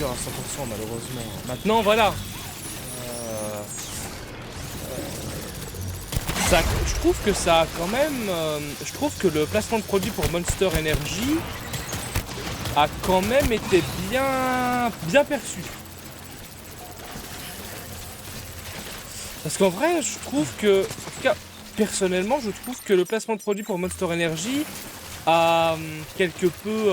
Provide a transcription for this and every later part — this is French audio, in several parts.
sûr à 100% malheureusement. Maintenant voilà. Ça, je trouve que ça a quand même... je trouve que le placement de produit pour Monster Energy a quand même été bien perçu. Parce qu'en vrai, je trouve que... En tout cas, personnellement, je trouve que le placement de produit pour Monster Energy a quelque peu...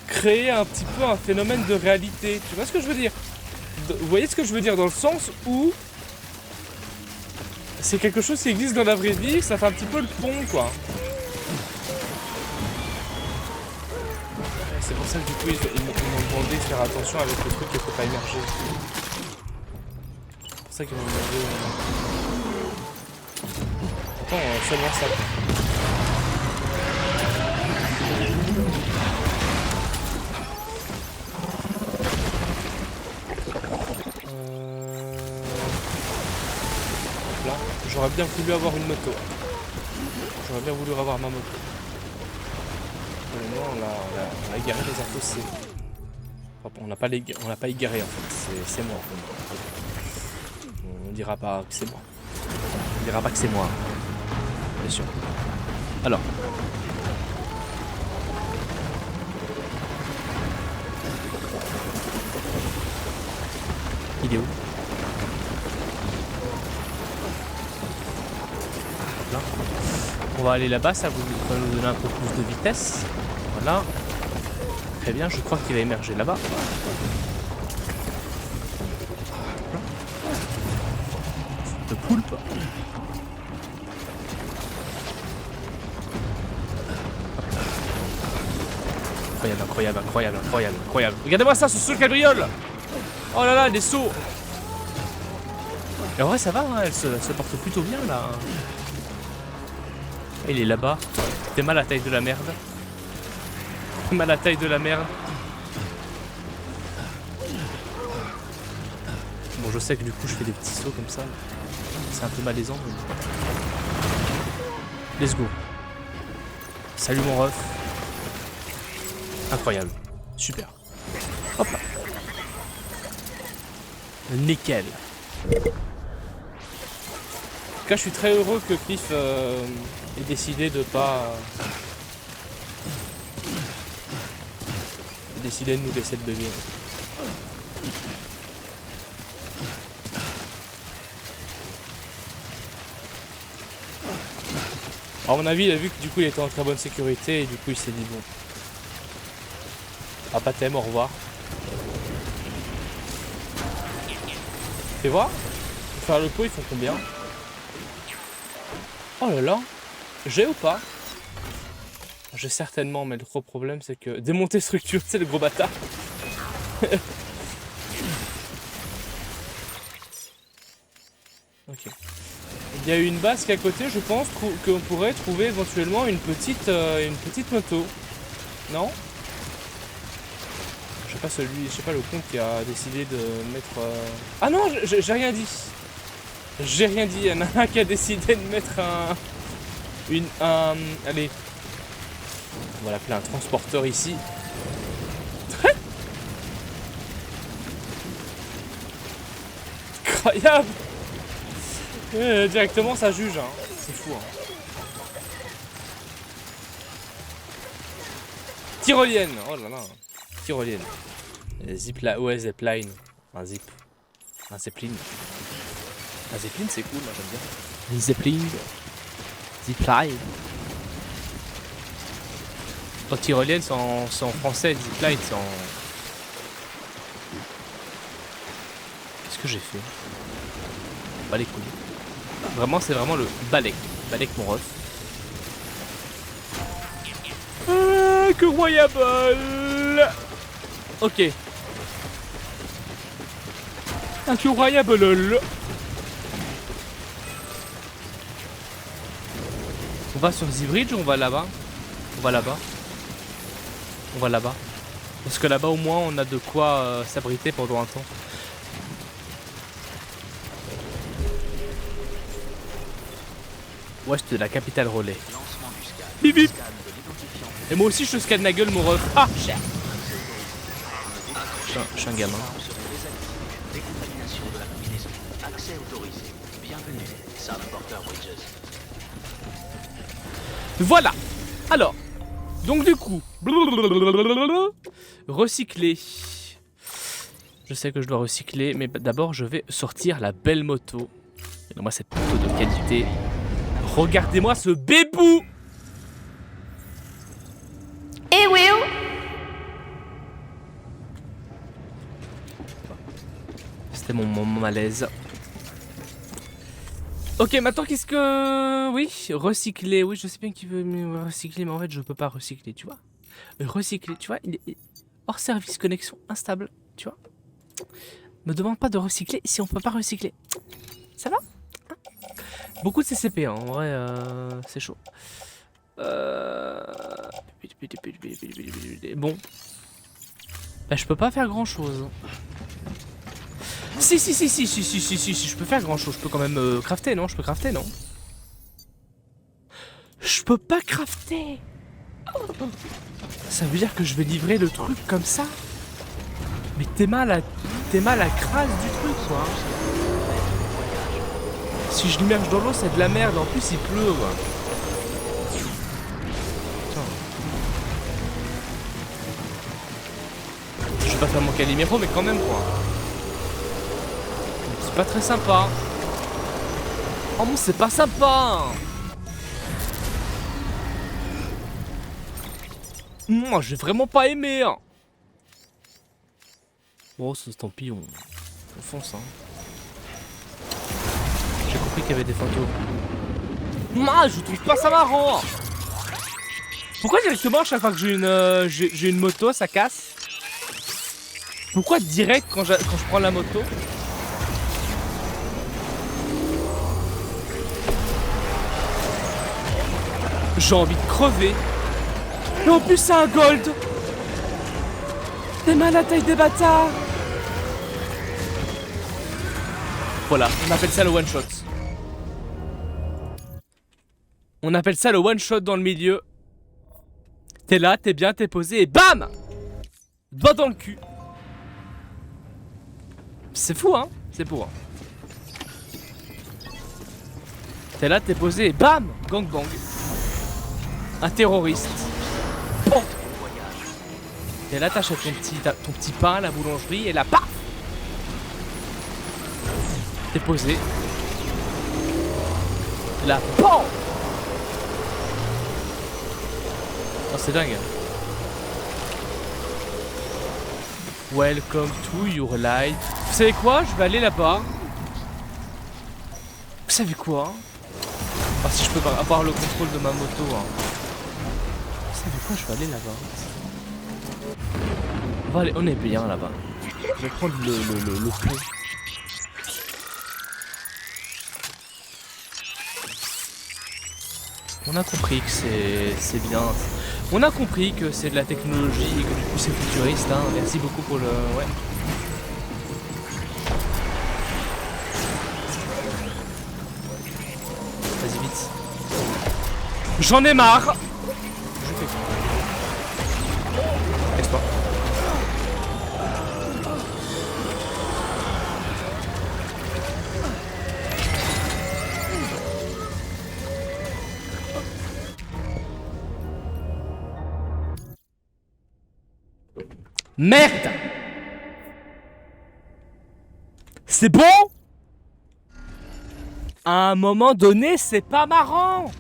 créé un petit peu un phénomène de réalité. Tu vois ce que je veux dire? Vous voyez ce que je veux dire? Dans le sens où... c'est quelque chose qui existe dans la vraie vie, ça fait un petit peu le pont, quoi. C'est pour ça que du coup, ils m'ont demandé de faire attention avec le truc qui ne peut pas émerger. C'est pour ça qu'ils m'ont demandé... Attends, seulement ça. Là, j'aurais bien voulu avoir une moto. J'aurais bien voulu avoir ma moto. Non, on a égaré les imposés. Enfin, on n'a pas égaré en fait, c'est moi. On dira pas que c'est moi. On dira pas que c'est moi. Bien sûr. Alors. Il est où? Là. On va aller là-bas, ça va nous donner un peu plus de vitesse. Voilà. Très bien, je crois qu'il va émerger là-bas. De poulpe. Incroyable. Regardez-moi ça, ce saut de cabriole. Oh là là, des sauts. Et en vrai, ça va, hein, elle se porte plutôt bien là. Il est là-bas. T'es mal à la taille de la merde. Mal à la taille de la merde. Bon, je sais que du coup, je fais des petits sauts comme ça. C'est un peu malaisant. Mais... let's go. Salut mon ref. Incroyable. Super. Hop là. Nickel. En tout cas, je suis très heureux que Cliff ait décidé de pas... décider de nous laisser le bébé. À mon avis, il a vu que du coup il était en très bonne sécurité et du coup il s'est dit bon. Ah pas t'aime, au revoir. Fais voir. Pour faire le pot, ils font combien? Oh là là. J'ai ou pas? J'ai certainement, mais le gros problème c'est que démonter structure, c'est le gros bâtard. Ok. Il y a une base qui est à côté, je pense qu'on pourrait trouver éventuellement une petite moto. Non? Je sais pas le con qui a décidé de mettre... Ah non, j'ai rien dit. J'ai rien dit, il y en a un qui a décidé de mettre allez. On va l'appeler un transporteur ici. Incroyable. Directement ça juge, hein. C'est fou. Hein. Tyrolienne, oh là là. Tyrolienne. Ouais, zipline. Un zip. Un zeppelin. Un zeppelin c'est cool, moi j'aime bien. Les zeppelin. Zipline. Oh, tyrolienne c'est en français, zipline c'est en... Qu'est-ce que j'ai fait? Bah les couilles. Vraiment c'est vraiment le balèque. Balèque mon ref. Ah, que royable. Ok. Incroyable. On va sur The Bridge ou on va là-bas? On va là-bas. On va là-bas. Parce que là-bas au moins on a de quoi s'abriter pendant un temps. Ouest de la capitale relais. Bip bip. Et moi aussi je te scanne la gueule mon ref. Ah cher. Je suis un gamin. Décontamination de la combinaison. Accès autorisé. Bienvenue, Sam Porter Bridges. Voilà. Alors, donc du coup, recycler. Je sais que je dois recycler, mais d'abord je vais sortir la belle moto. Moi cette moto de qualité. Regardez-moi ce bébou. Eh Will. C'était mon moment malaise. Ok, maintenant qu'est-ce que... Oui, recycler. Oui, je sais bien qu'il veut me recycler, mais en fait je peux pas recycler, tu vois. Recycler, tu vois, il est hors service, connexion instable, tu vois. Me demande pas de recycler si on peut pas recycler. Ça va? Beaucoup de CCP, hein. En vrai, c'est chaud. Bon. Bah, je peux pas faire grand chose. Si, je peux faire grand chose. Je peux quand même crafter, non? Je peux crafter, non? Je peux pas crafter. Ça veut dire que je vais livrer le truc comme ça? Mais t'es mal à crasse du truc, quoi. Si je l'immerge dans l'eau, c'est de la merde. En plus, il pleut, quoi. Je vais pas faire mon Calimero, mais quand même, quoi. C'est pas très sympa. Oh non, c'est pas sympa. Moi, j'ai vraiment pas aimé. Bon, tant pis, on fonce, hein. J'ai compris qu'il y avait des fantômes. Moi, je trouve pas ça marrant. Pourquoi directement, à chaque fois que j'ai une moto, ça casse? Pourquoi direct quand je prends la moto? J'ai envie de crever. Et en plus, c'est un gold. T'es mal à la taille des bâtards. Voilà, on appelle ça le one shot. On appelle ça le one shot dans le milieu. T'es là, t'es bien, t'es posé et BAM! Doigt dans le cul. C'est fou, hein? C'est fou, hein? T'es là, t'es posé et BAM! Gangbang. Un terroriste. Bon. T'es là, t'achètes ton petit pain à la boulangerie et là, paf! T'es posé. Là, BAM! Oh, c'est dingue. Welcome to your life. Vous savez quoi? Je vais aller là-bas. Vous savez quoi? Ah, si je peux avoir le contrôle de ma moto. Hein. Vous savez quoi? Je vais aller là-bas. On va aller, on est bien là-bas. Je vais prendre le pont. On a compris que c'est bien. On a compris que c'est de la technologie et que du coup c'est futuriste. Hein. Merci beaucoup pour le... Ouais. Vas-y vite. J'en ai marre. Je fais quoi? Laisse-moi. Merde! C'est bon? À un moment donné, c'est pas marrant!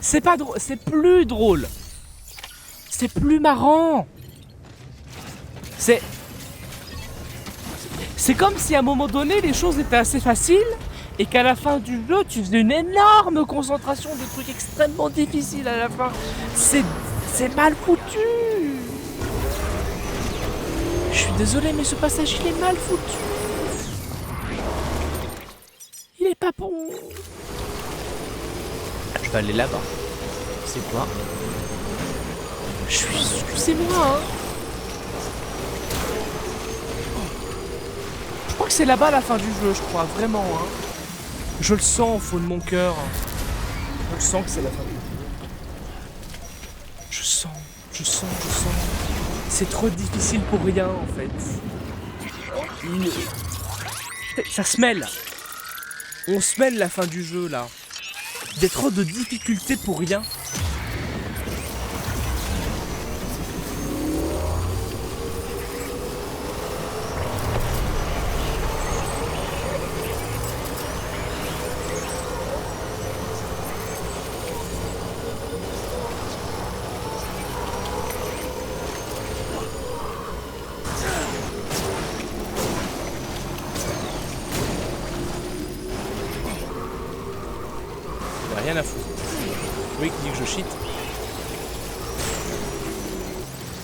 C'est pas drôle, c'est plus drôle! C'est plus marrant! C'est comme si à un moment donné, les choses étaient assez faciles et qu'à la fin du jeu, tu faisais une énorme concentration de trucs extrêmement difficiles à la fin. C'est mal foutu! Je suis désolé, mais ce passage, il est mal foutu. Il est pas bon. Je vais aller là-bas. C'est quoi? Je suis... Excusez-moi, hein. Je crois que c'est là-bas la fin du jeu, je crois, vraiment, hein. Je le sens au fond de mon cœur. Je le sens que c'est la fin du jeu. Je sens. C'est trop difficile pour rien en fait. Ça se mêle. On se mêle la fin du jeu là. Des trop de difficultés pour rien. Rien à foutre. Oui, qui dit que je cheat.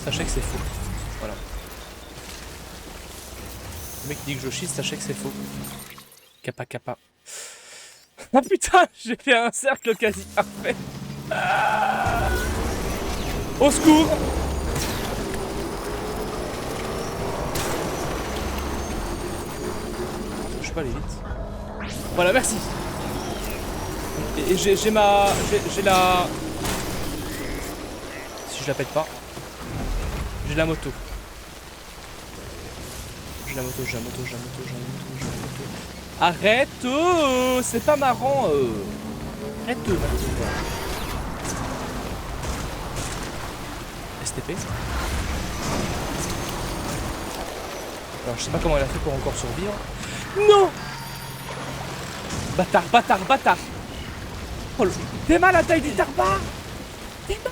Sachez que c'est faux. Voilà. Le mec qui dit que je cheat, sachez que c'est faux. Kappa kappa. Oh putain, j'ai fait un cercle quasi parfait. Ah, au secours. Je sais pas aller vite. Voilà, merci. Et j'ai la... Si je la pète pas. J'ai la moto. J'ai la moto. Arrête, c'est pas marrant. Arrête, STP. Alors je sais pas comment elle a fait pour encore survivre. Non. Bâtard. Oh, t'es mal à la taille du tarbare. T'es mal.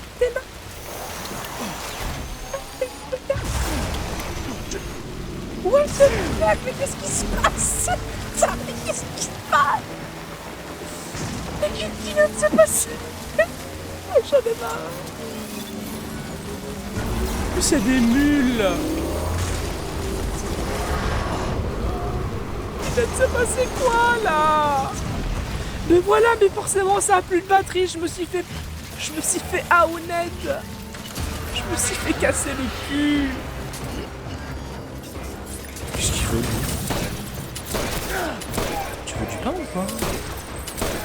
What the fuck? Mais qu'est-ce qui se passe? Mais qu'est-ce qui se passe? Mais qu'est-ce qui vient de se passer? J'en ai marre. En plus, il y a des mules. Il vient de se passer quoi là? Mais voilà, mais forcément ça a plus de batterie, je me suis fait aouned. Je me suis fait casser le cul. Qu'est-ce qu'il veut lui? Tu veux du pain ou quoi?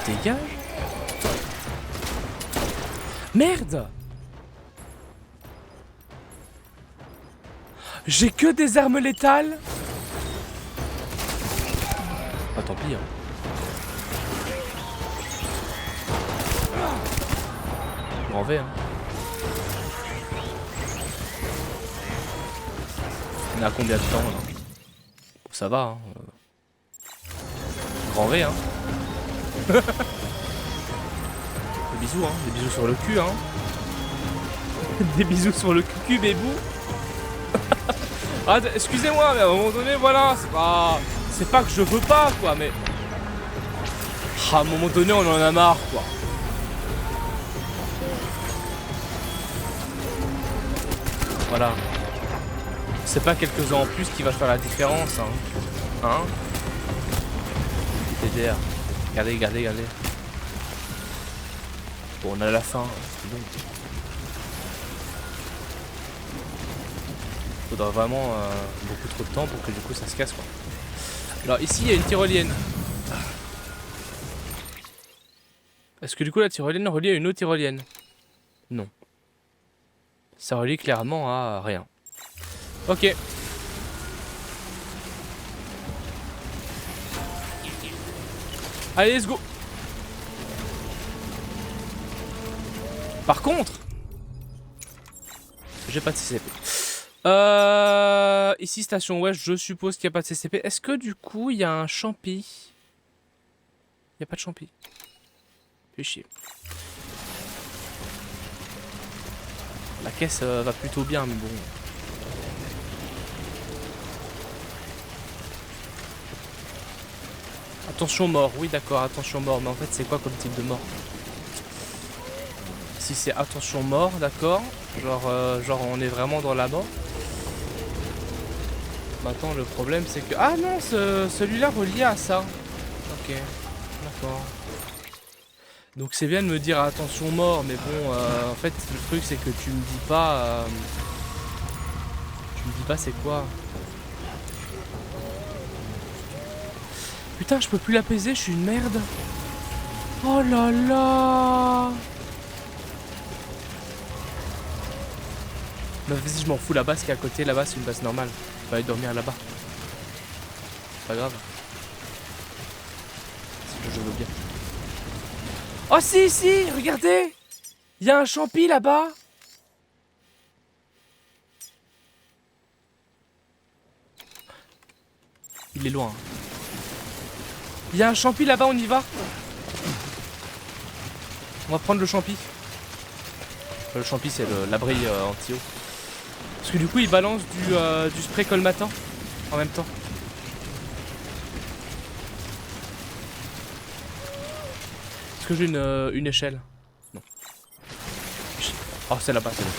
Dégage. Merde. J'ai que des armes létales. Ah tant pis hein. En V hein. On est à combien de temps là? Ça va hein. Grand V hein. Des bisous hein. Des bisous sur le cul hein. Des bisous sur le cul bébou. Ah, excusez-moi mais à un moment donné voilà. C'est pas que je veux pas quoi mais. À un moment donné on en a marre quoi. Voilà. C'est pas quelques ans en plus qui va faire la différence, hein. Hein? TDR. Regardez. Bon, on a la fin, c'est bon. Faudra vraiment beaucoup trop de temps pour que du coup ça se casse, quoi. Alors ici, il y a une tyrolienne. Est-ce que du coup la tyrolienne relie à une autre tyrolienne? Non. Ça relie clairement à rien. Ok. Allez, let's go. Par contre, j'ai pas de CCP. Ici, station ouest, je suppose qu'il n'y a pas de CCP. Est-ce que du coup, il y a un champi? Il n'y a pas de champi. Fais chier. La caisse va plutôt bien, mais bon. Attention mort, oui d'accord, attention mort. Mais en fait, c'est quoi comme type de mort? Si c'est attention mort, d'accord. Genre on est vraiment dans la mort. Maintenant, le problème, c'est que... Ah non, celui-là relié à ça. Ok, d'accord. Donc c'est bien de me dire attention mort, mais bon, en fait le truc c'est que tu me dis pas, c'est quoi. Putain, je peux plus l'apaiser, je suis une merde. Oh là là. Non, vas-y, je m'en fous. La base qui est à côté, là-bas, c'est une base normale. On va aller dormir là-bas. C'est pas grave. C'est que je veux bien. Oh si, si, regardez. Il y a un champi là-bas. Il est loin. Il y a un champi là-bas, on y va. On va prendre le champi. Le champi, c'est l'abri anti-eau. Parce que du coup, il balance du spray colmatant en même temps. Est-ce que j'ai une échelle? Non. Oh, c'est là-bas, c'est là.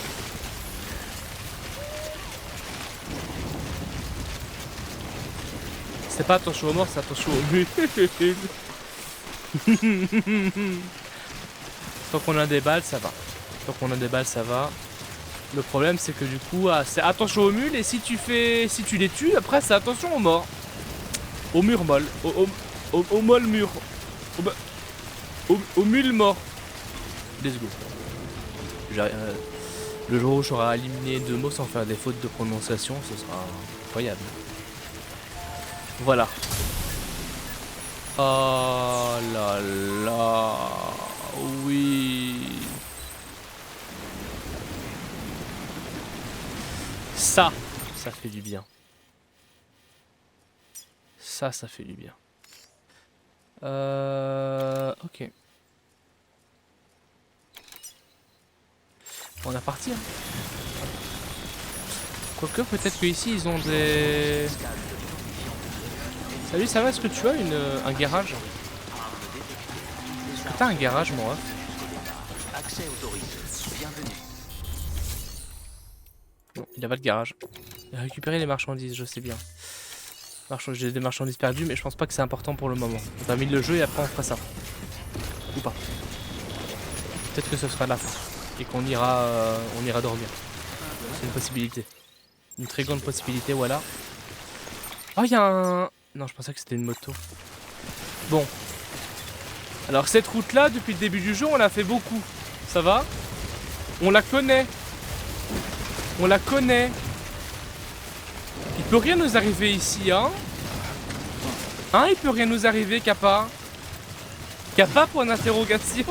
C'est pas attention aux morts, c'est attention aux buts. Tant qu'on a des balles, ça va. Tant qu'on a des balles, ça va. Le problème, c'est que du coup, c'est attention aux mules. Et si tu les tues, après, c'est attention aux morts. Aux murs molles. Aux molles murs. Aux mules morts. Let's go. Le jour où j'aurai éliminé 2 mots sans faire des fautes de prononciation, ce sera incroyable. Voilà. Oh là là. Oui. Ça fait du bien. Ça fait du bien. Ok. On est parti. Hein. Quoique peut-être qu'ici ils ont des... Salut, ça va? Est-ce que tu as un garage? Est-ce que t'as un garage, mon ref? Accès autorisé. Bienvenue. Non, il a pas de garage. Il a récupéré les marchandises, je sais bien. J'ai des marchandises perdues, mais je pense pas que c'est important pour le moment. On termine le jeu et après on fera ça. Ou pas. Peut-être que ce sera la fin. Et qu'on ira, on ira dormir. C'est une possibilité. Une très grande possibilité, voilà. Oh, il y a un... Non, je pensais que c'était une moto. Bon. Alors cette route-là, depuis le début du jeu, on l'a fait beaucoup. Ça va? On la connaît. On la connaît. Il peut rien nous arriver ici, hein? Hein, il peut rien nous arriver, Kappa? Kappa, point d'interrogation?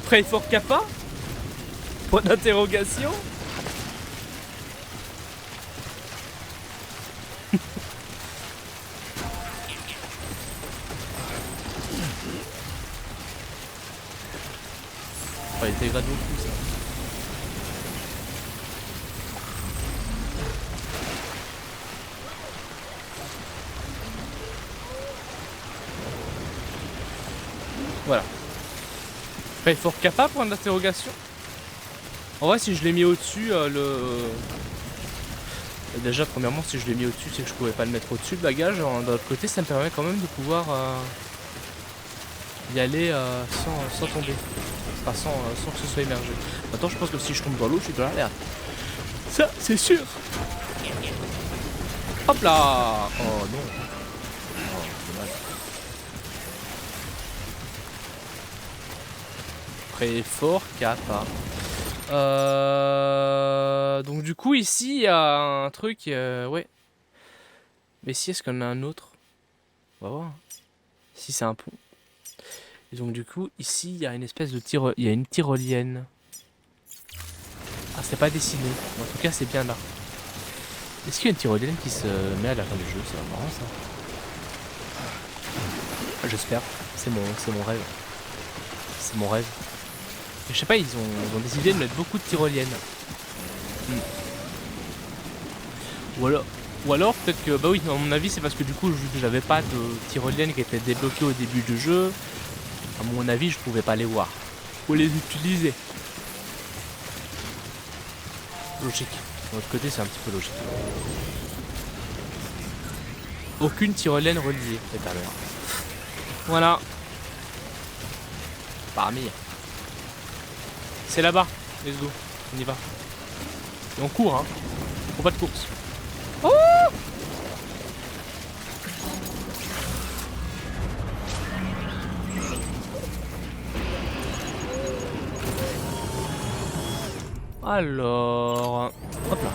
Pray for Kappa? Point d'interrogation? Oh, il dégrade beaucoup, ça. Voilà. Pray for Kappa, point d'interrogation. En vrai, si je l'ai mis au-dessus, déjà, premièrement, si je l'ai mis au-dessus, c'est que je pouvais pas le mettre au-dessus le bagage. D'un autre côté, ça me permet quand même de pouvoir y aller sans tomber. Enfin, sans que ce soit immergé. Maintenant, je pense que si je tombe dans l'eau, je suis dans la merde. Ça, c'est sûr. Hop là. Oh non. Oh, dommage. Très fort, Kappa. Donc du coup, ici, il y a un truc... ouais. Mais si, est-ce qu'on a un autre? On va voir. Si, c'est un pont. Et donc du coup, ici, il y a une espèce de il y a une tyrolienne. Ah, c'est pas dessiné. En tout cas, c'est bien là. Est-ce qu'il y a une tyrolienne qui se met à la fin du jeu? C'est marrant, ça. J'espère. C'est mon rêve. C'est mon rêve. Mais je sais pas, ils ont décidé de mettre beaucoup de tyroliennes. Ou alors peut-être que... Bah oui, à mon avis, c'est parce que du coup, vu que j'avais pas de tyroliennes qui étaient débloquées au début du jeu, à mon avis, je pouvais pas les voir. Ou les utiliser. Logique. De l'autre côté, c'est un petit peu logique. Aucune tyrolienne reliée, tout à l'heure. Voilà. Parmi. C'est là-bas. Let's go. On y va. Et on court, hein. Faut pas de course. Oh! Alors... Hop là.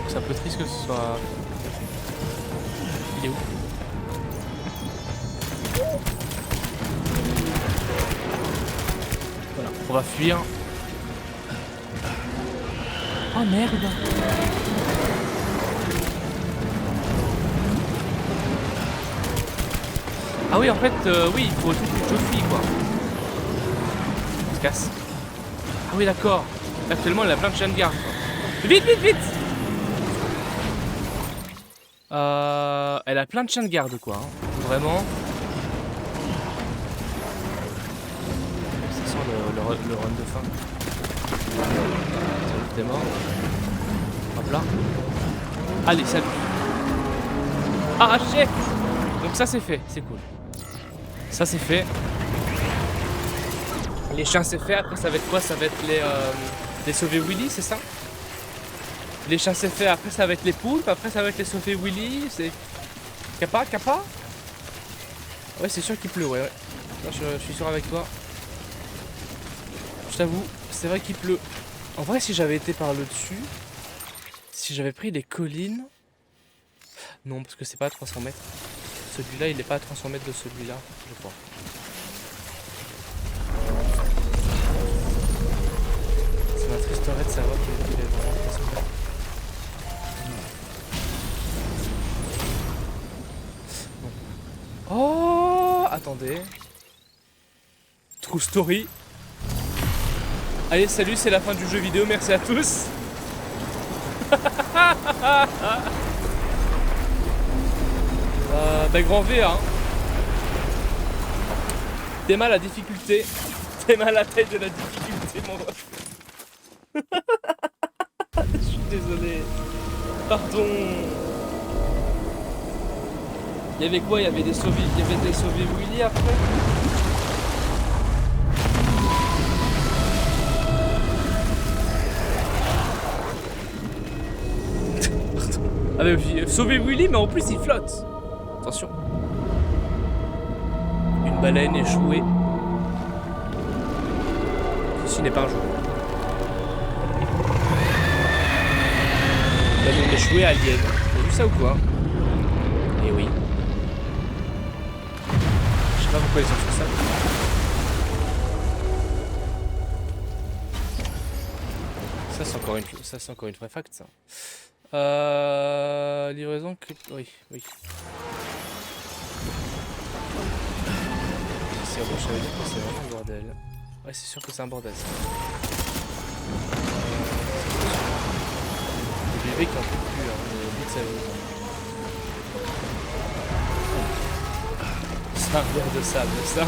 C'est un peu triste que ce soit... Il est où? Voilà, on va fuir. Oh merde! Ah oui, en fait, oui, il faut toute une chauffie, quoi. On se casse. Ah oui, d'accord. Actuellement, elle a plein de chiens de garde, quoi. Vite, vite, vite! Elle a plein de chiens de garde, quoi. Hein. Vraiment. Ça sent le run de fin. Salut, t'es mort. Hop là. Allez, salut. Ah, chef! Donc ça c'est fait, c'est cool. Ça c'est fait. Les chiens c'est fait, après ça va être quoi? Ça va être les sauver Willy, c'est ça? Les chiens c'est fait, après ça va être les poulpes, après ça va être les sauver Willy, c'est... Kappa, Kappa? Ouais c'est sûr qu'il pleut, ouais. Là, je suis sûr avec toi. Je t'avoue, c'est vrai qu'il pleut. En vrai si j'avais été par le dessus, si j'avais pris des collines... Non parce que c'est pas à 300 mètres. Celui-là, il n'est pas à 300 mètres de celui-là, je crois. Ça m'attristerait de savoir qu'il est vraiment à 300 mètres. Oh, attendez. True story. Allez, salut, c'est la fin du jeu vidéo. Merci à tous. Bah grand V hein. T'es mal à la difficulté. T'es mal à la tête de la difficulté mon ref. Je suis désolé. Pardon. Il y avait quoi? Il y avait des sauvés. Il y avait des sauvés Willy après. Ah mais sauver Willy mais en plus il flotte. Attention. Une baleine échouée. Ceci n'est pas un jeu. Baleine échouée alien. T'as vu ça ou quoi? Eh oui. Je sais pas pourquoi ils ont fait ça. Ça c'est encore une vraie fact ça. Livraison que... Oui, oui. C'est bon, je savais dire que c'est vraiment un bordel. Ouais, c'est sûr que c'est un bordel ça. Les bébés qui en peuvent plus, hein, mais vite ça va. C'est un verre de sable, ça.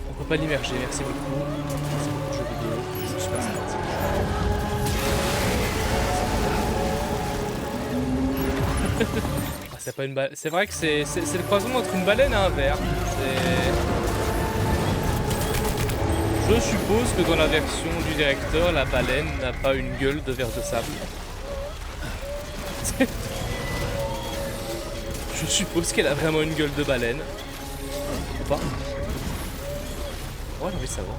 On peut pas l'immerger, merci beaucoup. Merci beaucoup, jeu vidéo. C'est super sympathique. Ah, c'est pas une baleine. C'est vrai que c'est le croisement entre une baleine et un ver. Je suppose que dans la version du directeur, la baleine n'a pas une gueule de ver de sable. Je suppose qu'elle a vraiment une gueule de baleine. Ou pas? Ouais, j'ai envie de savoir.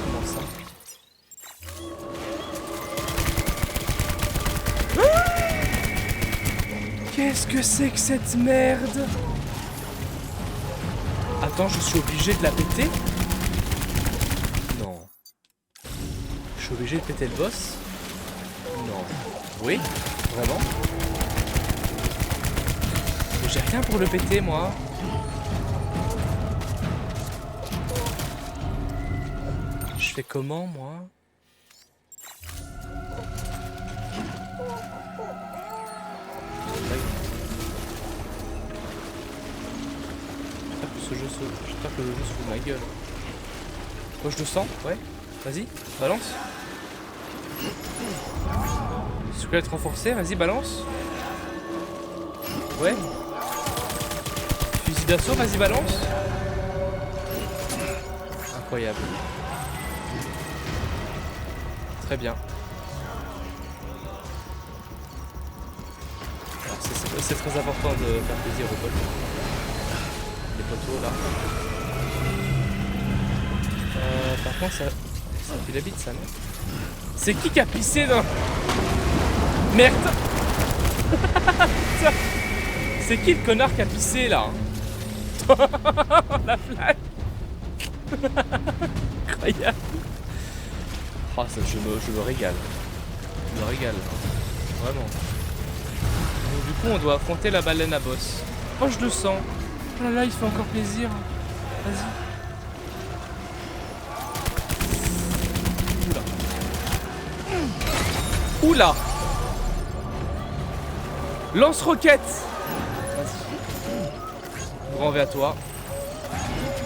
Comment ça? Qu'est-ce que c'est que cette merde? Attends, je suis obligé de la péter? Non. Je suis obligé de péter le boss? Non. Oui? Vraiment? Mais j'ai rien pour le péter, moi. Je fais comment, moi? J'espère que le jeu se fout de ma gueule. Moi je le sens, ouais. Vas-y, balance. Squelette renforcé, vas-y, balance. Ouais. Fusil d'assaut, vas-y, balance. Incroyable. Très bien. c'est très important de faire plaisir aux potes. Les potos là. Par contre, ça pue la bite, ça, non? C'est qui a pissé dans... Merde. C'est qui le connard qui a pissé là? La flaque. Incroyable. Oh, ça, je me régale. Je me régale. Vraiment. Donc, du coup, on doit affronter la baleine à boss. Oh, je le sens. Oh là là, il fait encore plaisir. Vas-y. Oula. Lance-roquette. Vas-y. Grand V à toi.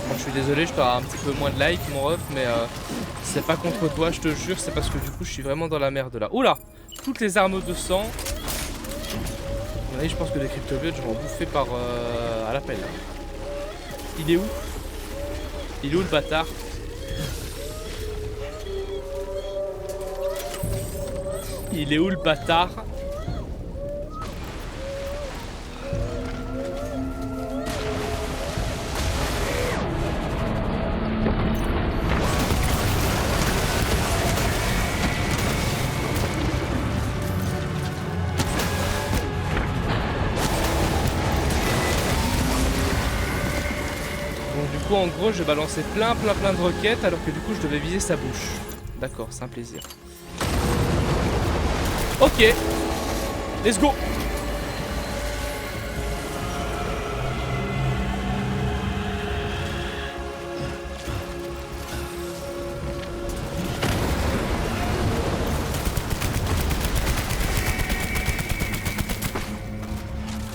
Bon, je suis désolé, je t'aurai un petit peu moins de like, mon ref, mais c'est pas contre toi, je te jure, c'est parce que du coup, je suis vraiment dans la merde là. Oula. Toutes les armes de sang. Je pense que les cryptobiotes, je vais en bouffer par à l'appel. Il est où? Il est où le bâtard? Il est où le bâtard? En gros, je vais balancer plein de roquettes alors que du coup je devais viser sa bouche. D'accord, c'est un plaisir. Ok, let's go.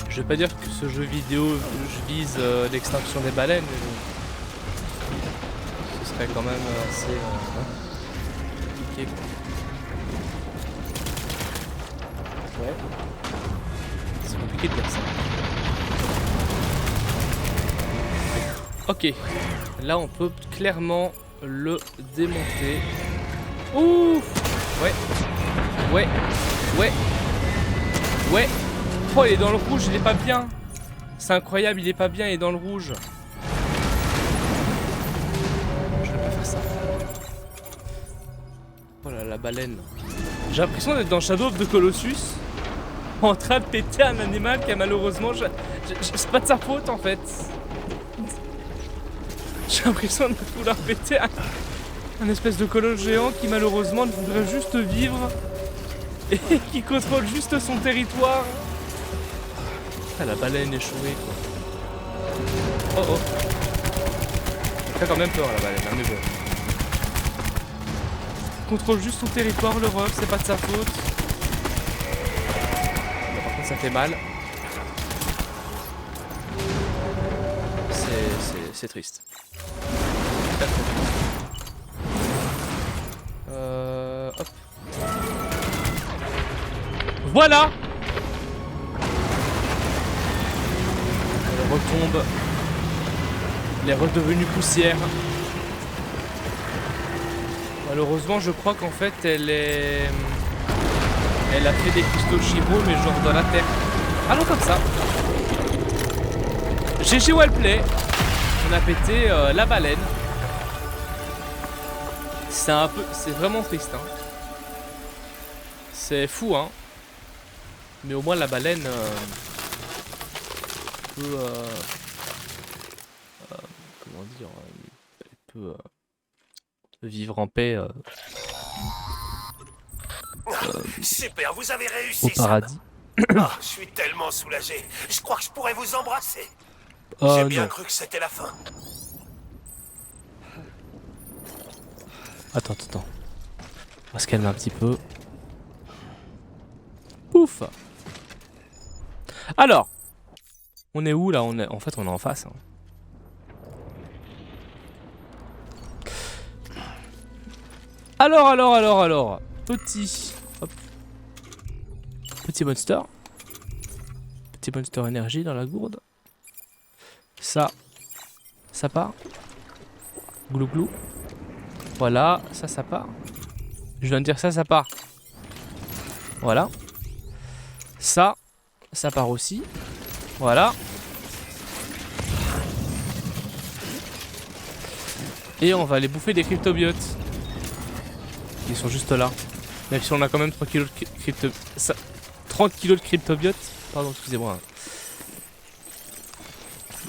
Je vais pas dire que ce jeu vidéo, je vise l'extinction des baleines, mais bon. Ce serait quand même assez compliqué, quoi. Ouais. C'est compliqué de dire ça. Ok. Là, on peut clairement le démonter. Ouh. Ouais. Ouais. Ouais. Ouais. Oh, il est dans le rouge, il est pas bien. C'est incroyable, il est pas bien, il est dans le rouge. Je vais pas faire ça. Oh là, la baleine. J'ai l'impression d'être dans Shadow of the Colossus, en train de péter un animal qui a malheureusement... C'est pas de sa faute en fait. J'ai l'impression de vouloir péter un espèce de colosse géant qui malheureusement ne voudrait juste vivre et qui contrôle juste son territoire. Ah, la baleine échouée quoi. Oh oh. Ça fait quand même peur la baleine, hein, mais bon. Contrôle juste son territoire, le ref, c'est pas de sa faute. Bon, par contre ça fait mal. C'est triste. Hop. Voilà. Elle retombe. Elle est redevenue poussière. Malheureusement, je crois qu'en fait, elle a fait des cristaux Shiro, mais genre dans la terre. Allons comme ça. GG Wellplay. On a pété la baleine. C'est vraiment triste. Hein. C'est fou, hein. Mais au moins la baleine peut, comment dire, elle peut vivre en paix Super, vous avez réussi au paradis. Ah, je suis tellement soulagé. Je crois que je pourrais vous embrasser. Oh, j'ai bien non. cru que c'était la fin. Attends. On va se calmer un petit peu. Pouf. Alors, on est où là? En fait, on est en face. Hein. Alors. Petit. Hop. Petit monster. Petit monster énergie dans la gourde. Ça part. Glou glou. Voilà, ça part. Je viens de dire ça part. Voilà. Ça Ça part aussi. Voilà. Et on va aller bouffer des cryptobiotes. Ils sont juste là. Même si on a quand même 3 kilos de 30 kilos de cryptobiotes. Pardon, excusez-moi.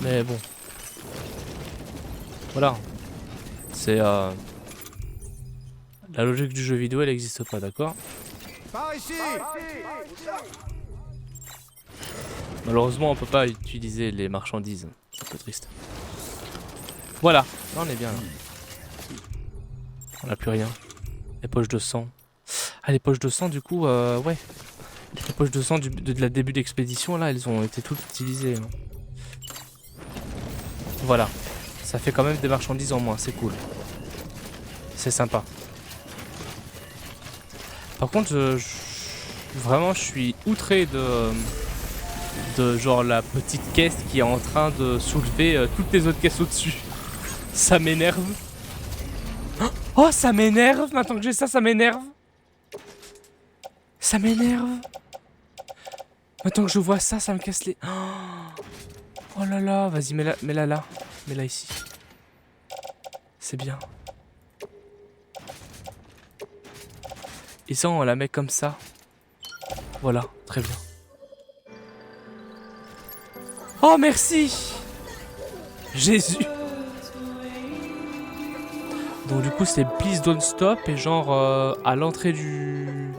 Mais bon. Voilà. C'est la logique du jeu vidéo, elle n'existe pas, d'accord? Par ici. Malheureusement, on peut pas utiliser les marchandises. C'est un peu triste. Voilà. Là, on est bien là. On n'a plus rien. Les poches de sang. Ah, les poches de sang, du coup, ouais. Les poches de sang de la début d'expédition, là, elles ont été toutes utilisées. Hein. Voilà. Ça fait quand même des marchandises en moins, c'est cool. C'est sympa. Par contre, vraiment, je suis outré de genre la petite caisse qui est en train de soulever toutes les autres caisses au-dessus. Ça m'énerve. Oh, ça m'énerve. Maintenant que j'ai ça, ça m'énerve. Ça m'énerve. Maintenant que je vois ça, ça me casse les... Oh là là, vas-y, mets-la là. Mets-la ici. C'est bien. Et ça, on la met comme ça. Voilà, très bien. Oh, merci Jésus. Donc du coup, c'est Please Don't Stop et genre à l'entrée du...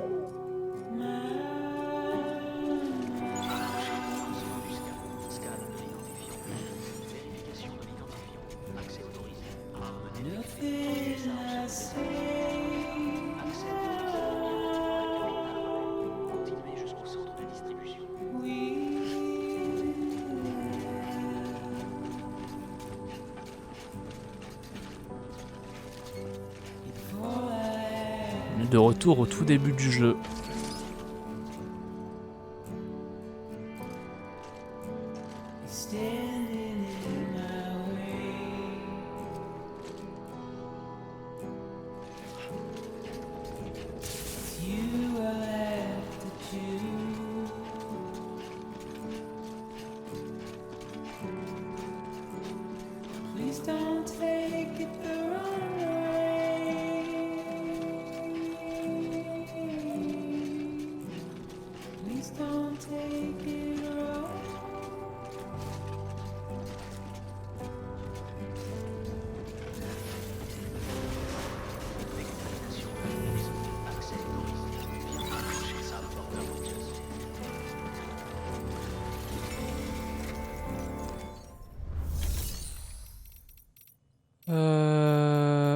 De retour au tout début du jeu.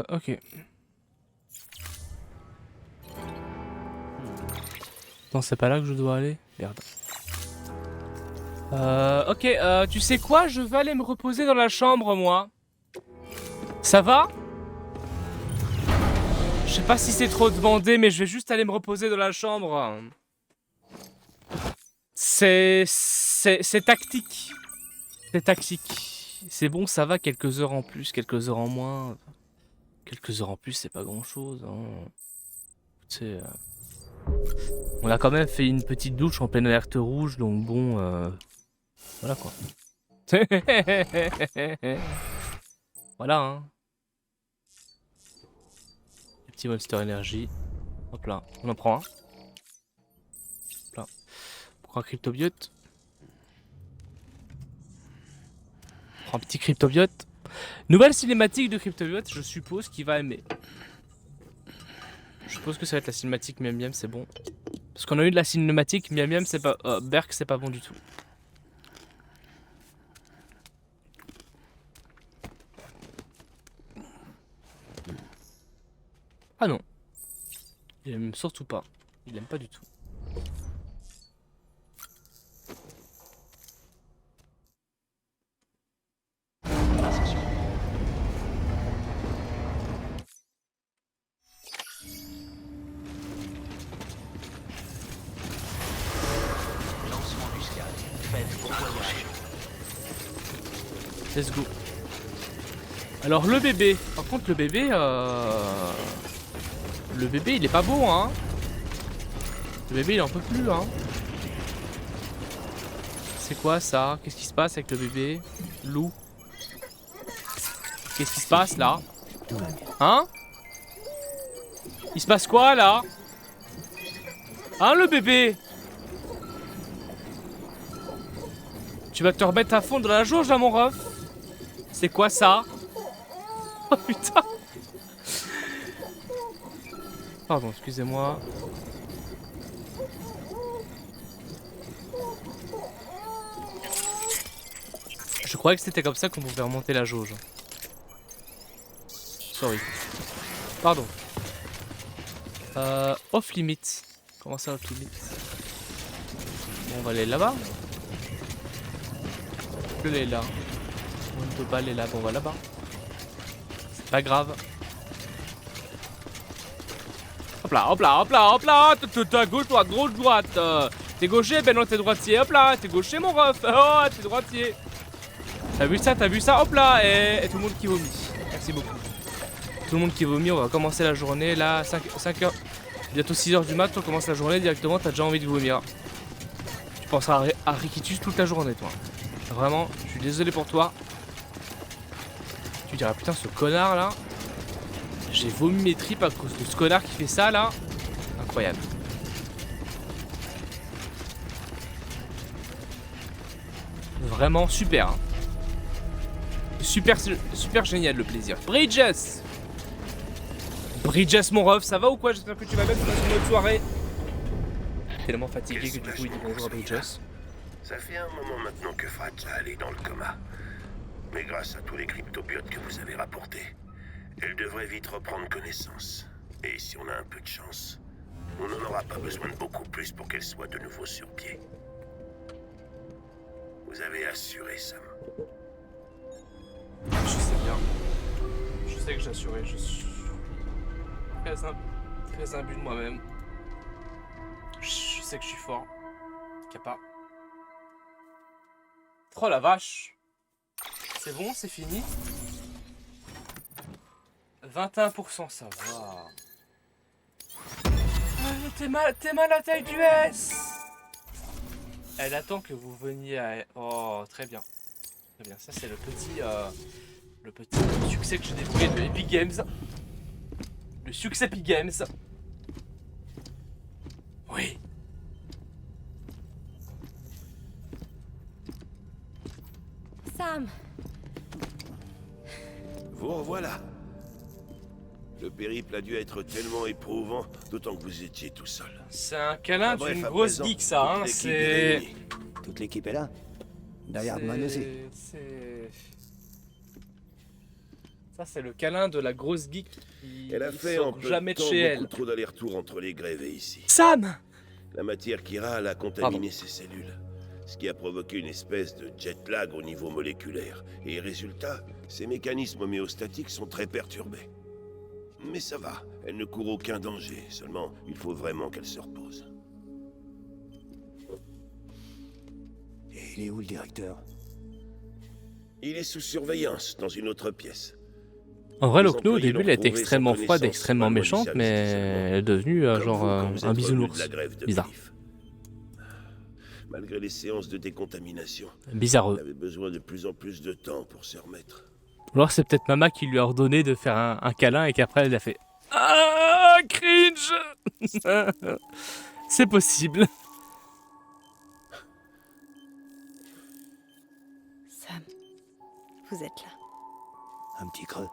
Ok. Non, c'est pas là que je dois aller. Merde. Ok, tu sais quoi? Je vais aller me reposer dans la chambre, moi. Ça va? Je sais pas si c'est trop demandé, mais je vais juste aller me reposer dans la chambre. C'est tactique. C'est tactique. C'est bon, ça va, quelques heures en plus, quelques heures en moins. Quelques heures en plus, c'est pas grand chose. Hein. Tu sais, on a quand même fait une petite douche en pleine alerte rouge, donc bon, voilà quoi. Voilà, hein. Le petit Monster Energy. Hop là, on en prend un. Hop là. On prend un cryptobiote. On prend un petit cryptobiote. Nouvelle cinématique de cryptobiote, je suppose qu'il va aimer. Je suppose que ça va être la cinématique Miam Miam, c'est bon. Parce qu'on a eu de la cinématique Miam Miam, c'est pas... Berk, c'est pas bon du tout. Ah non. Il aime surtout pas. Il aime pas du tout. Let's go. Alors le bébé. Par contre le bébé il est pas beau hein. Le bébé il en peut plus hein. C'est quoi ça? Qu'est-ce qui se passe avec le bébé? Loup. Qu'est-ce qui se passe là? Hein? Il se passe quoi là? Hein le bébé? Tu vas te remettre à fond dans la jauge là mon ref? C'est quoi ça? Oh putain. Pardon, excusez-moi. Je croyais que c'était comme ça qu'on pouvait remonter la jauge. Sorry. Pardon. Off limit. Comment ça off limit? Bon, on va aller là-bas. Je l'ai là. On ne peut pas aller là. Bon, on va là-bas. C'est pas grave. Hop là, hop là, hop là, hop là. À gauche, droite, gauche, droite. T'es gaucher? Ben non, t'es droitier. Hop là, t'es gaucher mon ref. Oh, t'es droitier. T'as vu ça? T'as vu ça? Hop là. Et tout le monde qui vomit. Merci beaucoup. Tout le monde qui vomit, on va commencer la journée là, 5h, bientôt 6h du mat, on commence la journée directement, t'as déjà envie de vomir. Tu penseras à Rikitus toute la journée toi. Vraiment, je suis désolé pour toi. Tu diras putain ce connard là, j'ai vomi mes tripes à cause de ce connard qui fait ça là. Incroyable. Vraiment super. Hein. Super génial le plaisir. Bridges! Bridges mon ref, ça va ou quoi? J'espère que tu vas bien, tu passes une bonne soirée. Tellement fatigué que du coup il dit bonjour à Bridges. Ça fait un moment maintenant que Fatra est dans le coma. Mais grâce à tous les cryptobiotes que vous avez rapportés, elle devrait vite reprendre connaissance. Et si on a un peu de chance, on n'en aura pas besoin de beaucoup plus pour qu'elle soit de nouveau sur pied. Vous avez assuré, Sam. Je sais bien. Je sais que j'ai assuré, je suis très imbu de moi-même. Je sais que je suis fort. Kappa. Oh la vache. C'est bon, c'est fini. 21%, ça va. T'es mal à taille du S. Elle attend que vous veniez à... Oh, très bien. Très bien, ça c'est le petit succès que j'ai débrouillé de Epic Games. Le succès Epic Games. Oui. Sam. Vous revoilà. Le périple a dû être tellement éprouvant, d'autant que vous étiez tout seul. C'est un câlin Bref, d'une à grosse présent, geek ça, hein. toute l'équipe est C'est... réunie. Toute l'équipe est là. Derrière moi aussi. Ça c'est le câlin de la grosse geek qui Elle a fait sort en peu jamais de de temps chez beaucoup elle. trop d'allers-retours entre les grèves et ici. Sam. La matière qui râle a contaminé ses cellules, ce qui a provoqué une espèce de jet lag au niveau moléculaire. Et résultat, ses mécanismes homéostatiques sont très perturbés. Mais ça va, elle ne court aucun danger, seulement il faut vraiment qu'elle se repose. Et il est où le directeur? Il est sous surveillance, dans une autre pièce. En vrai, Les Lokno, au employés début, l'ont elle était prouvé, extrêmement sa froide, connaissance extrêmement pas méchante, modifiable mais nécessairement. elle est devenue Comme genre vous, quand vous un êtes bisounours. revenu de la grève de Bizarre. Bélif. Malgré les séances de décontamination, Bizarreux. elle avait besoin de plus en plus de temps pour se remettre. Ou alors c'est peut-être Mama qui lui a ordonné de faire un câlin et qu'après elle a fait ah cringe. C'est possible. Sam, vous êtes là. Un petit creux.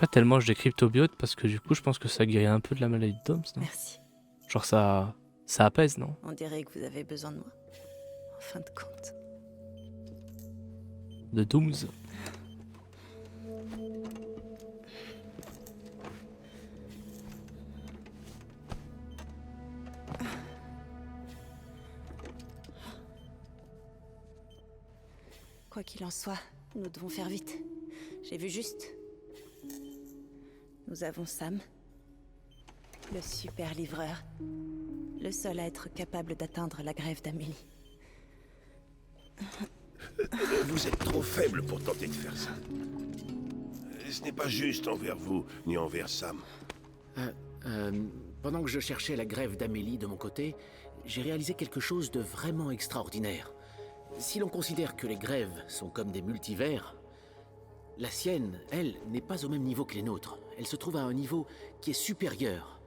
Pas tellement je des cryptobiotes parce que du coup je pense que ça guérit un peu de la maladie de Doms, non? Merci. Genre ça apaise, non? On dirait que vous avez besoin de moi. En fin de compte. De Dooms. Quoi qu'il en soit, nous devons faire vite. J'ai vu juste. Nous avons Sam, le super livreur, le seul à être capable d'atteindre la grève d'Amélie. Vous êtes trop faible pour tenter de faire ça. Ce n'est pas juste envers vous, ni envers Sam. Pendant que je cherchais la grève d'Amélie de mon côté, j'ai réalisé quelque chose de vraiment extraordinaire. Si l'on considère que les grèves sont comme des multivers, la sienne, elle, n'est pas au même niveau que les nôtres. Elle se trouve à un niveau qui est supérieur.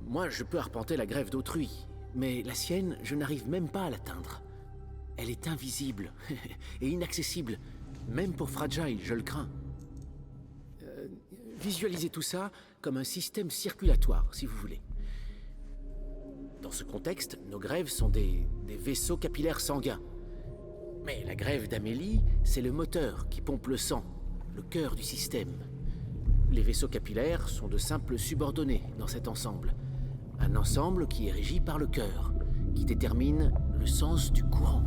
Moi, je peux arpenter la grève d'autrui, mais la sienne, je n'arrive même pas à l'atteindre. Elle est invisible et inaccessible, même pour Fragile, je le crains. Visualisez tout ça comme un système circulatoire, si vous voulez. Dans ce contexte, nos grèves sont des vaisseaux capillaires sanguins. Mais la grève d'Amélie, c'est le moteur qui pompe le sang, le cœur du système. Les vaisseaux capillaires sont de simples subordonnés dans cet ensemble. Un ensemble qui est régi par le cœur, qui détermine le sens du courant,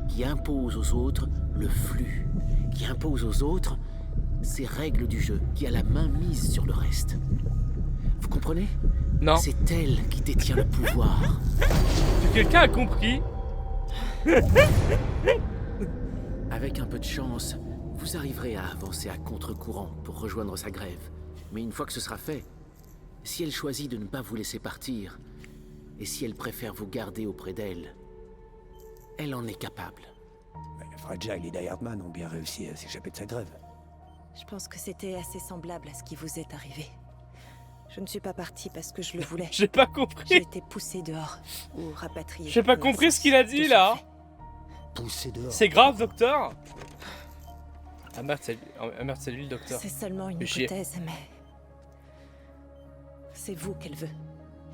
qui impose aux autres le flux, qui impose aux autres ces règles du jeu, qui a la main mise sur le reste. Vous comprenez? Non. C'est elle qui détient le pouvoir. Quelqu'un a compris? Avec un peu de chance, vous arriverez à avancer à contre-courant pour rejoindre sa grève. Mais une fois que ce sera fait, si elle choisit de ne pas vous laisser partir, et si elle préfère vous garder auprès d'elle, elle en est capable. Fragile et Die Hardman ont bien réussi à s'échapper de sa grève. Je pense que c'était assez semblable à ce qui vous est arrivé. Je ne suis pas partie parce que je le voulais. J'ai pas J'ai compris. été poussée dehors ou rapatriée. J'ai pas peu compris importe ce qu'il a dit que là. j'ai fait. Poussé dehors. C'est grave, docteur. Ah merde, c'est lui le docteur. C'est seulement une Fais chier. hypothèse, mais... C'est vous qu'elle veut.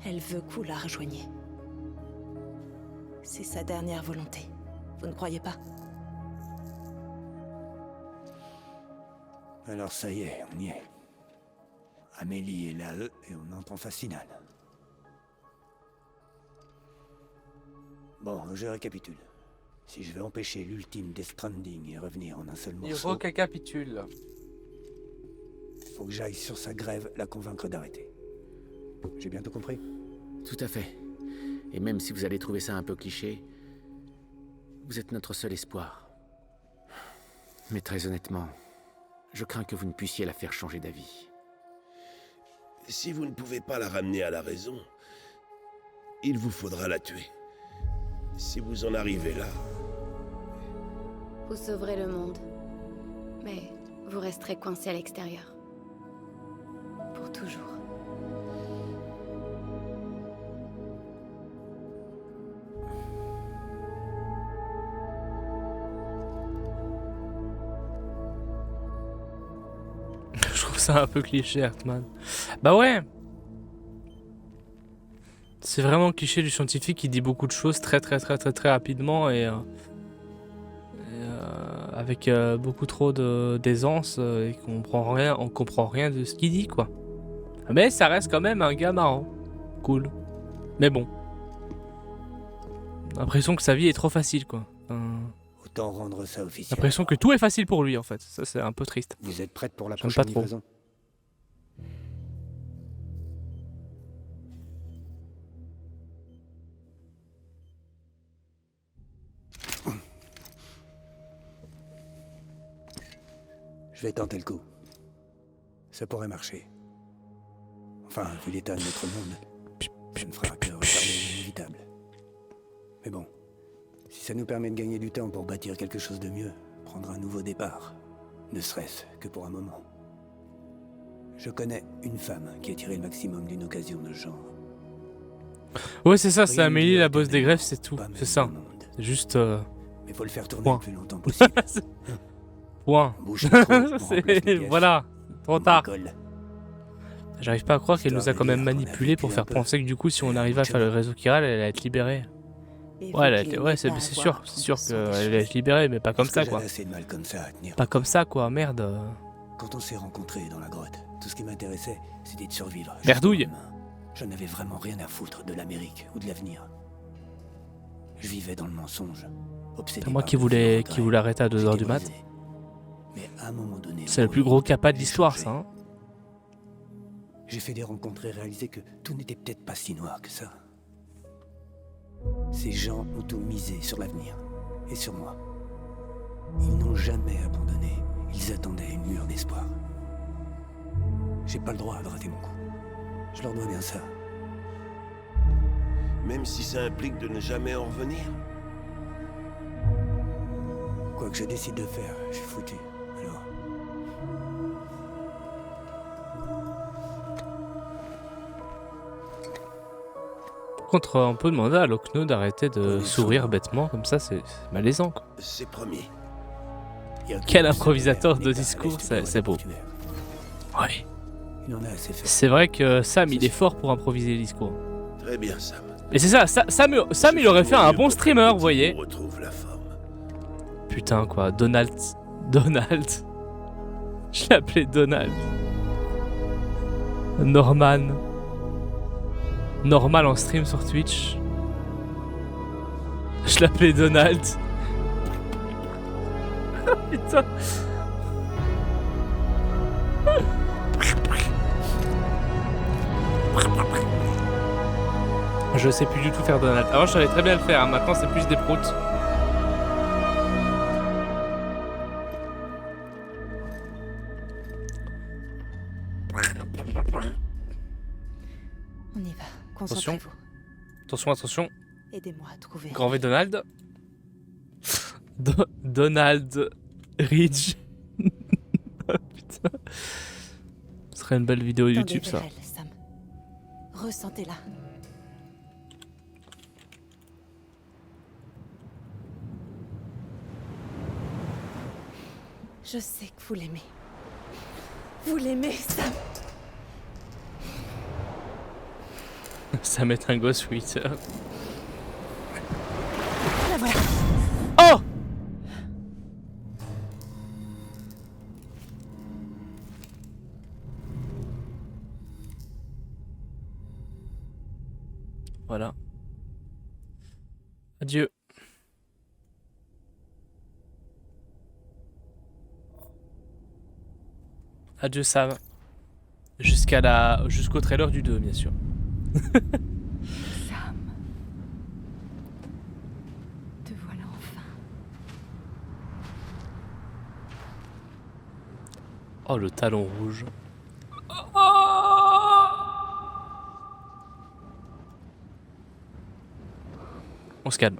Elle veut que vous la rejoigniez. C'est sa dernière volonté. Vous ne croyez pas? Alors ça y est, on y est. Amélie est là, et on entre en phase finale. Bon, je récapitule. Si je veux empêcher l'ultime Death Stranding et revenir en un seul Il morceau, recapitule. faut que j'aille sur sa grève la convaincre d'arrêter. J'ai bientôt compris? Tout à fait. Et même si vous allez trouver ça un peu cliché, vous êtes notre seul espoir. Mais très honnêtement, je crains que vous ne puissiez la faire changer d'avis. Si vous ne pouvez pas la ramener à la raison, il vous faudra la tuer. Si vous en arrivez là, Vous sauverez le monde. Mais vous resterez coincé à l'extérieur. Pour toujours. Je trouve ça un peu cliché, Hartman. Bah ouais. C'est vraiment le cliché du scientifique qui dit beaucoup de choses très rapidement et avec beaucoup trop d'aisance et on comprend rien de ce qu'il dit quoi. Mais ça reste quand même un gars marrant, cool. Mais bon, l'impression que sa vie est trop facile quoi. Autant rendre ça officiel. L'impression que tout est facile pour lui en fait. Ça c'est un peu triste. Vous êtes prête pour la J'aime prochaine pas trop. livraison? Je vais tenter le coup. Ça pourrait marcher. Enfin, vu l'état de notre monde, je ne ferai que retarder l'inévitable. Mais bon, si ça nous permet de gagner du temps pour bâtir quelque chose de mieux, prendre un nouveau départ, ne serait-ce que pour un moment. Je connais une femme qui a tiré le maximum d'une occasion de ce genre. Ouais c'est ça, c'est Rien Amélie ne la doit boss des être greffes, c'est tout. pas même C'est ça. au monde. C'est juste Mais faut le faire tourner Point. le plus longtemps possible. point. Bouger trop, on remplace les C'est pièces. voilà, trop On tard. décolle. J'arrive pas à croire qu'elle nous a Histoire quand de même dire qu'on a manipulé pour vécu faire un peu. penser que du coup si on Et arrivait à autre faire le chose. réseau chiral, elle allait être libérée. Et Ouais, vous qui aimez c'est pas c'est avoir sûr, à c'est sûr prendre le sang qu'elle des allait être libérée, mais pas comme Parce ça que quoi. j'avais assez de mal comme ça à tenir. Pas comme ça quoi, merde. Quand on s'est rencontrés dans la grotte, tout ce qui m'intéressait, c'était de survivre. jusqu'au Merdouille. lendemain. Je n'avais vraiment rien à foutre de l'Amérique ou de l'avenir. Je vivais dans le mensonge. Obsédé C'est moi par qui le voulais regret. arrêter à 2h du J'étais mat. brisé. Mais à un moment donné, C'est le mon plus gros monde capa de a l'histoire changé. ça. Hein. J'ai fait des rencontres et réalisé que tout n'était peut-être pas si noir que ça. Ces gens ont tout misé sur l'avenir et sur moi. Ils n'ont jamais abandonné. Ils attendaient une lueur d'espoir. J'ai pas le droit de rater mon coup. Je leur dois bien ça. Même si ça implique de ne jamais en revenir? Quoi que je décide de faire, je suis foutu. Alors... Par contre, on peut demander à Lockno d'arrêter de sourire bêtement, comme ça c'est malaisant quoi. C'est promis. Quel improvisateur de discours, c'est beau. Ouais. Il en a assez fait. C'est vrai que Sam il est fort pour improviser les discours. Très bien, Sam. Et c'est ça, Sam il aurait fait un bon streamer, vous voyez. On retrouve la forme. Putain quoi, Donald. Je l'appelais Donald. Norman en stream sur Twitch. Je l'appelais Donald. Putain. Je sais plus du tout faire Donald. Avant je savais très bien le faire, hein. Maintenant c'est plus des proutes. On y va. Concentrez-vous. Attention. Aidez-moi à trouver. Grand V Donald. Donald Ridge. Oh, putain. Ce serait une belle vidéo YouTube ça. Elle, Sam. Ressentez-la. Je sais que vous l'aimez. Vous l'aimez, Sam. Ça met un gosse, oui. La voilà. Oh! Voilà. Adieu. Adieu Sam. Jusqu'au trailer du 2 bien sûr. Sam. Te voilà enfin. Oh le talon rouge. On se calme.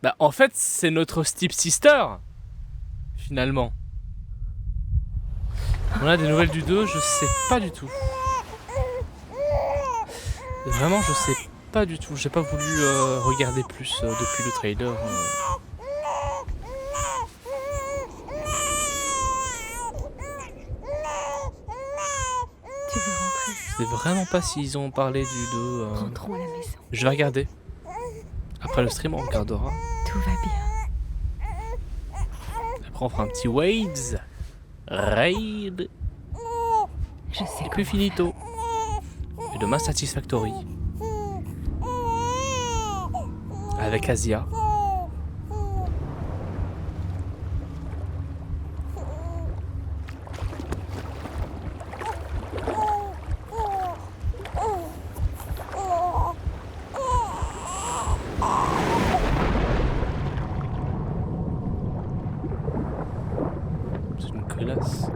Bah en fait c'est notre Step Sister. Finalement. On a des nouvelles du 2, je sais pas du tout. Vraiment je sais pas du tout. J'ai pas voulu regarder plus depuis le trailer. Tu veux rentrer? Je sais vraiment pas s'ils ont parlé du 2. Rentrons à la maison. Je vais regarder. Après le stream on regardera. Tout va bien. Après on fera un petit Waves. Raid. Je sais Et puis comment finito. Et demain Satisfactory. Avec Asia. C'est une culasse.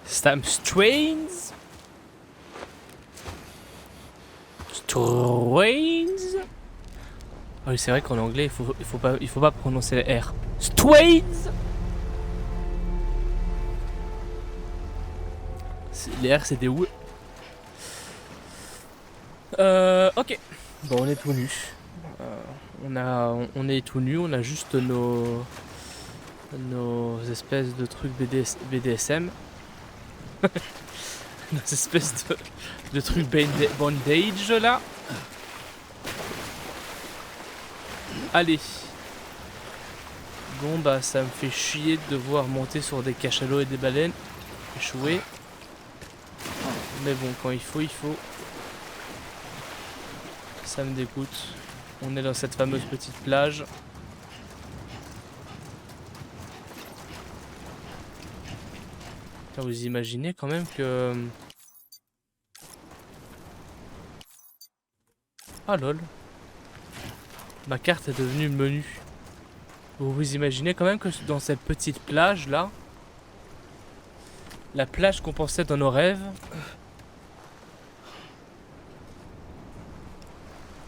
Sam Strains. Ah oui, c'est vrai qu'en anglais, il faut pas prononcer les R. Strains. Les R, c'est des ou. Ok. Bon, on est tout nu. On est tout nu. On a juste nos espèces de trucs BDSM. Nos espèces de trucs bondage là. Allez. Bon bah ça me fait chier de devoir monter sur des cachalots et des baleines. Échouer. Mais bon, quand il faut, il faut. Ça me dégoûte. On est dans cette fameuse petite plage. Putain, vous imaginez quand même que... Ah lol. Ma carte est devenue menu. Vous vous imaginez quand même que dans cette petite plage là, la plage qu'on pensait dans nos rêves,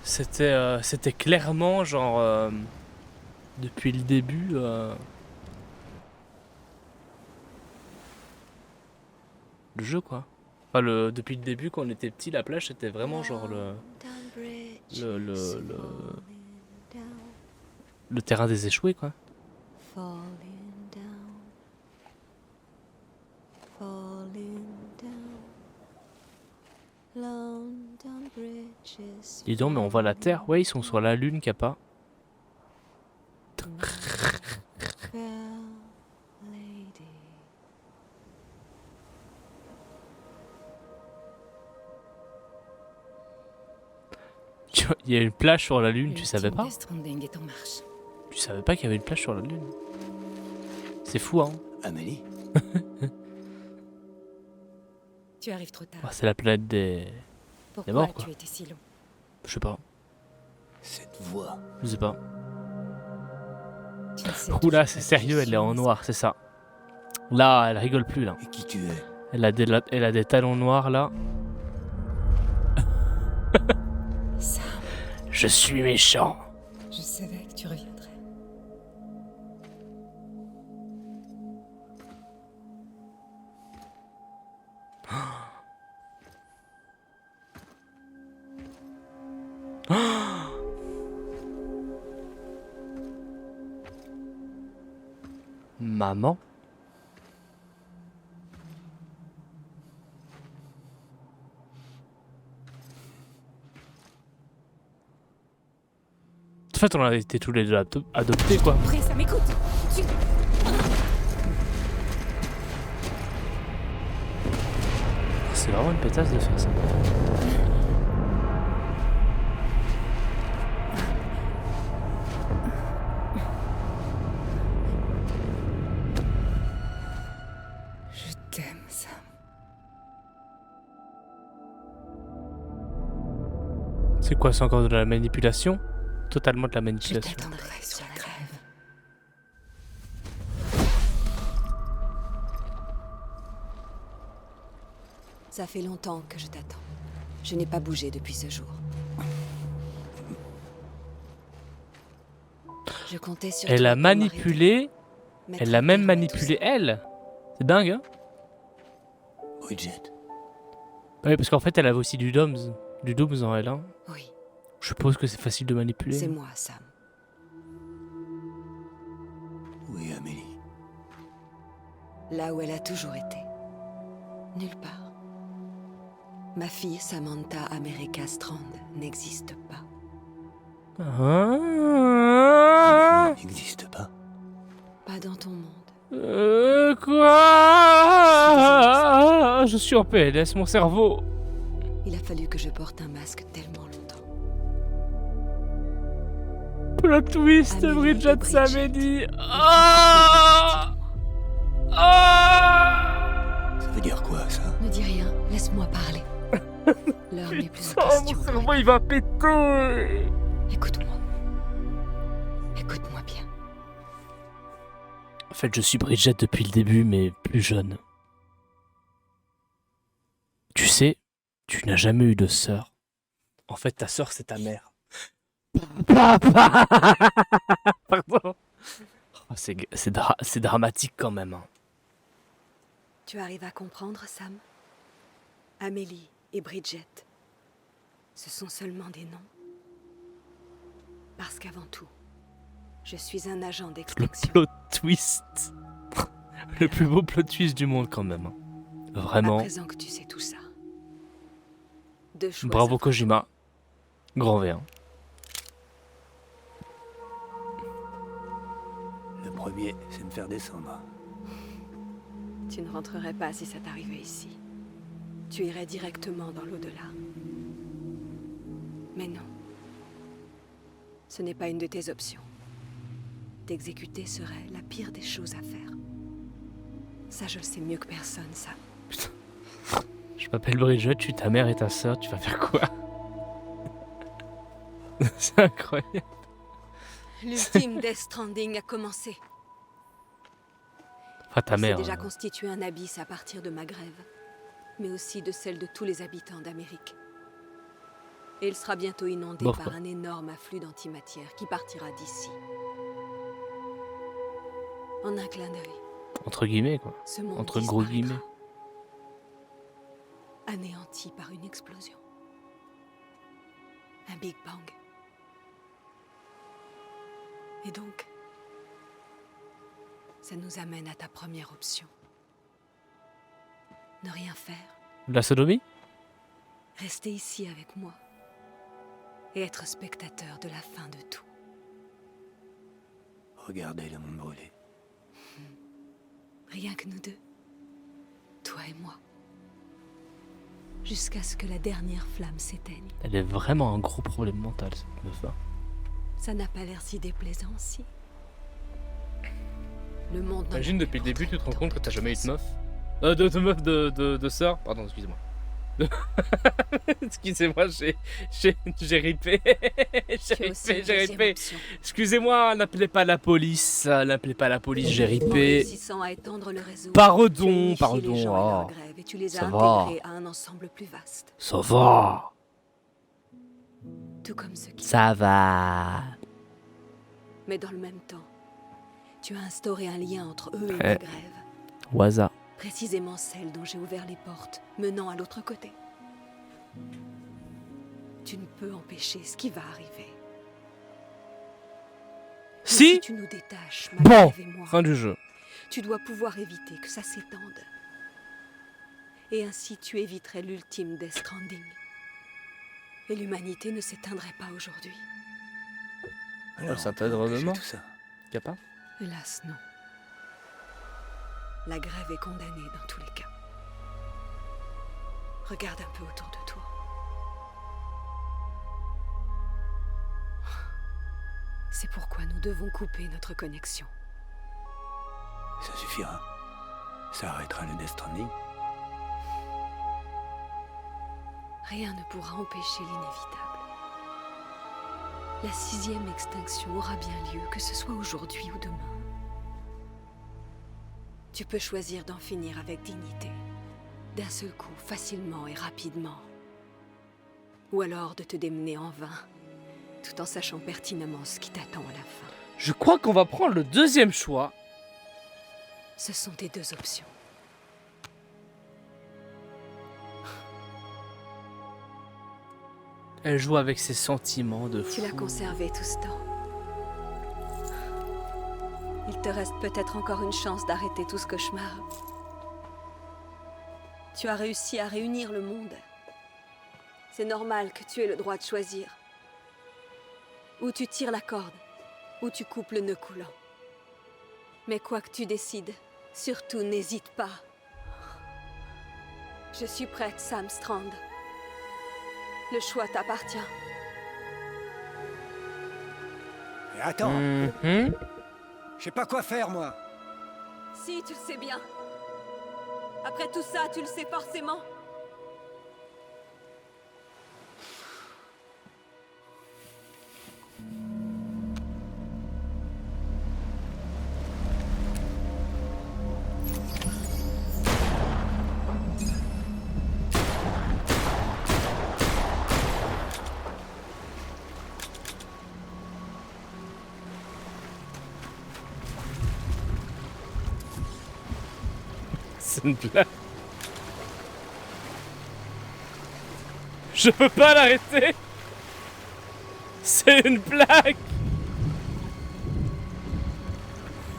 c'était clairement genre depuis le début le jeu quoi. Enfin depuis le début quand on était petit, la plage c'était vraiment genre le terrain des échoués quoi. Dis donc, mais on voit la Terre. Ouais, ils sont sur la Lune, Kappa. Il y a une plage sur la Lune, tu savais pas? Tu savais pas qu'il y avait une plage sur la Lune? C'est fou, hein? Amélie? Tu arrives trop tard. Oh, c'est la planète des Pourquoi morts, quoi. tu étais si long? Je sais pas. Cette voix. Je sais pas. Tu ne sais Oula, toujours c'est pas sérieux, qui elle je est en suis, noir, c'est ça. Là, elle rigole plus, là. Et qui tu es? Elle a des talons noirs, là. Sam, Je suis méchant. je savais que tu reviendrais. Maman? En fait, on a été tous les deux adoptés, quoi. Après, ça m'écoute. Tu... C'est vraiment une pétasse de faire ça. Je t'aime, Sam. C'est quoi, c'est encore de la manipulation? Totalement de la Je manipulation. t'attendrai sur la grève. Ça fait longtemps que je t'attends. Je n'ai pas bougé depuis ce jour. Je comptais sur Elle toi a pour manipulé. m'arrêter. Elle l'a même Mettre un terme à tout manipulé, elle. C'est dingue, hein? Bridget. Oui, parce qu'en fait, elle avait aussi du Dooms. Du Dooms en elle, hein. ça. Oui, Je suppose que c'est facile de manipuler. c'est moi, Sam. Oui, Amélie. Là où elle a toujours été. Nulle part. Ma fille, Samantha America Strand, n'existe pas. Ah, N'existe pas. Pas dans ton monde. Quoi? Je suis en PLS, mon cerveau. Il a fallu que je porte un masque tellement longtemps. Plot twist, Amélie Bridget et Bridget. Samedi. Ah! Ah! Ça veut dire quoi, ça? Ne dis rien, laisse-moi parler. L'heure n'est plus en Oh, question. mon cerveau, il va péter. Écoute-moi. Écoute-moi bien. En fait, je suis Bridget depuis le début, mais plus jeune. Tu sais, tu n'as jamais eu de sœur. En fait, ta sœur, c'est ta mère. Papa. Pardon. Oh, c'est dramatique quand même. Hein. Tu arrives à comprendre, Sam? Amélie et Bridget, ce sont seulement des noms. Parce qu'avant tout, je suis un agent Le d'extinction. plot twist. Le plus beau plot twist du monde quand même. Hein. À Vraiment. présent que tu sais tout ça. Deux choix. Bravo importants. Kojima. Grand V. Hein. Le premier, c'est me faire descendre. Tu ne rentrerais pas si ça t'arrivait ici. Tu irais directement dans l'au-delà. Mais non. Ce n'est pas une de tes options. T'exécuter serait la pire des choses à faire. Ça, je le sais mieux que personne, ça. Putain. Je m'appelle Bridget, je suis ta mère et ta sœur, tu vas faire quoi? C'est incroyable. L'ultime Death Stranding a commencé. Enfin, ta Il s'est mère. déjà constitué un abysse à partir de ma grève, mais aussi de celle de tous les habitants d'Amérique. Et il sera bientôt inondé Bof, par quoi. un énorme afflux d'antimatière qui partira d'ici. En un clin d'œil, Entre guillemets, quoi. ce monde Entre gros disparaîtra. guillemets. Anéanti par une explosion. Un Big Bang. Et donc, ça nous amène à ta première option. Ne rien faire, La sodomie? rester ici avec moi et être spectateur de la fin de tout. Regardez le monde brûler. Rien que nous deux, toi et moi. Jusqu'à ce que la dernière flamme s'éteigne. Elle est vraiment un gros problème mental, cette meuf là. Ça n'a pas l'air si déplaisant, si. Le monde n'en Imagine a depuis le plus début, tu te rends pour compte que toi, t'as de jamais eu toute de meuf. façon. De meuf, de sœur. Pardon, excusez-moi. Excusez-moi, j'ai ripé. Tu as aussi une J'ai deuxième ripé. option. Excusez-moi, n'appelez pas la police. N'appelez pas la police, j'ai En ripé. réussissant à étendre le réseau, tu as Pardon, unifié pardon. les gens et leur Oh, grève et tu les ça as va. intégrés à un ensemble plus vaste. ça va. Tout comme ceux qui... Ça va. Mais dans le même temps, tu as instauré un lien entre eux et Ouais. la grève. Waza. Précisément celle dont j'ai ouvert les portes, menant à l'autre côté. Tu ne peux empêcher ce qui va arriver. Mais Si. tu nous détaches, ma Bon, grève et moi, fin du jeu. tu dois pouvoir éviter que ça s'étende. Et ainsi tu éviterais l'ultime Death Stranding. Et l'humanité ne s'éteindrait pas aujourd'hui. Alors, ça on peut t'aidera empêcher demain. tout ça. Capable. Hélas, non. La grève est condamnée dans tous les cas. Regarde un peu autour de toi. C'est pourquoi nous devons couper notre connexion. Ça suffira. Ça arrêtera le Death Stranding. Rien ne pourra empêcher l'inévitable. La 6e extinction aura bien lieu, que ce soit aujourd'hui ou demain. Tu peux choisir d'en finir avec dignité, d'un seul coup, facilement et rapidement. Ou alors de te démener en vain, tout en sachant pertinemment ce qui t'attend à la fin. Je crois qu'on va prendre le deuxième choix. Ce sont tes deux options. Elle joue avec ses sentiments de Tu l'as fou. conservé tout ce temps. Il te reste peut-être encore une chance d'arrêter tout ce cauchemar. Tu as réussi à réunir le monde. C'est normal que tu aies le droit de choisir. Ou tu tires la corde, ou tu coupes le nœud coulant. Mais quoi que tu décides, surtout n'hésite pas. Je suis prête, Sam Strand. Le choix t'appartient. Mais attends, Mhm. je sais pas quoi faire, moi. Si, tu le sais bien. Après tout ça, tu le sais forcément. C'est une blague. Je peux pas l'arrêter. C'est une blague.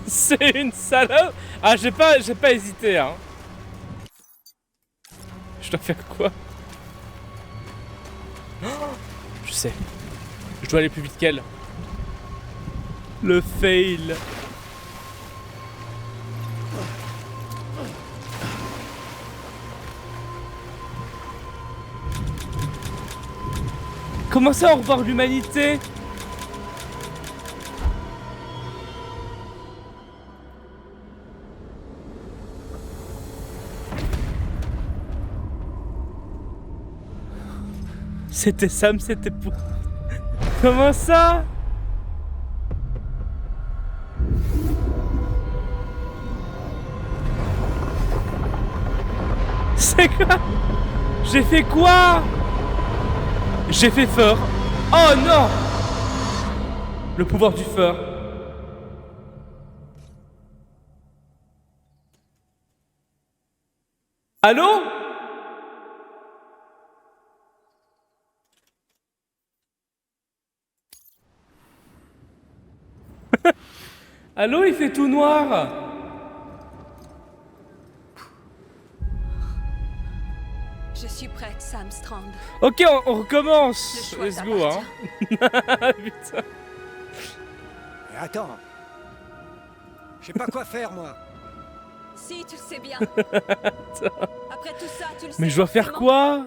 C'est une salope. Ah, j'ai pas hésité, hein. Je dois faire quoi? Oh, je sais. Je dois aller plus vite qu'elle. Le fail. Comment ça, au revoir l'humanité? C'était Sam, c'était pour... Comment ça? C'est quoi? J'ai fait quoi? J'ai fait fort. Oh non! Le pouvoir du feu. Allô? Allô, il fait tout noir. Je suis prête, Sam Strand. Ok, on recommence. Le choix Let's go, hein. Putain. Mais attends. Je sais pas quoi faire, moi. Si, tu le sais bien. Après tout ça, tu le sais. Mais je dois faire forcément. quoi?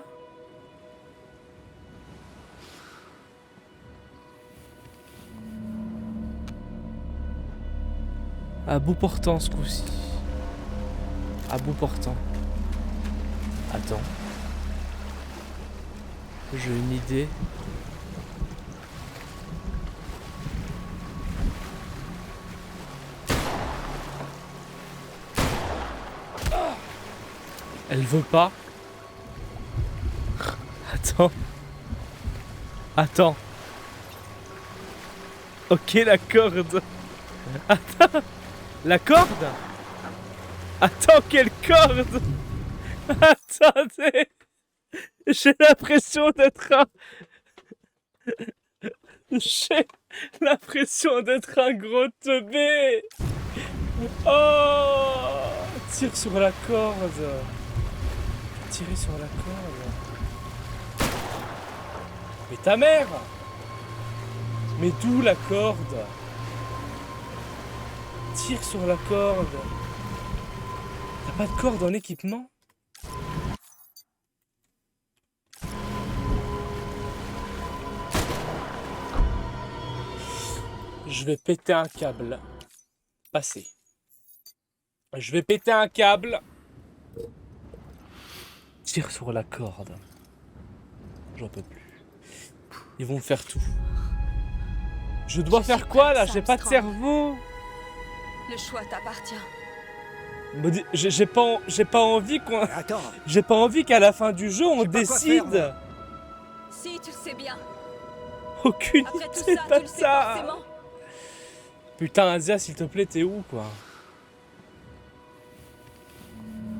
À bout portant ce coup-ci. À bout portant. Attends. J'ai une idée. Elle veut pas. Attends. Attends. Ok, la corde. Attends. La corde? Attends, quelle corde? Attendez. J'ai l'impression d'être un... J'ai l'impression d'être un gros teubé. Oh! Tire sur la corde. Tirer sur la corde. Mais ta mère! Mais d'où la corde? Tire sur la corde. T'as pas de corde en équipement? Je vais péter un câble. Passé. Je vais péter un câble. Tire sur la corde. J'en peux plus. Ils vont faire tout. Je dois faire quoi là? J'ai pas de cerveau. Le choix t'appartient. J'ai pas envie qu'on. Mais attends. J'ai pas envie qu'à la fin du jeu on Je sais pas quoi faire, décide. moi. Si, tu le sais bien. Aucune Après tout idée, ça, pas tu le sais forcément. ça. Putain, Asia, s'il te plaît, t'es où quoi?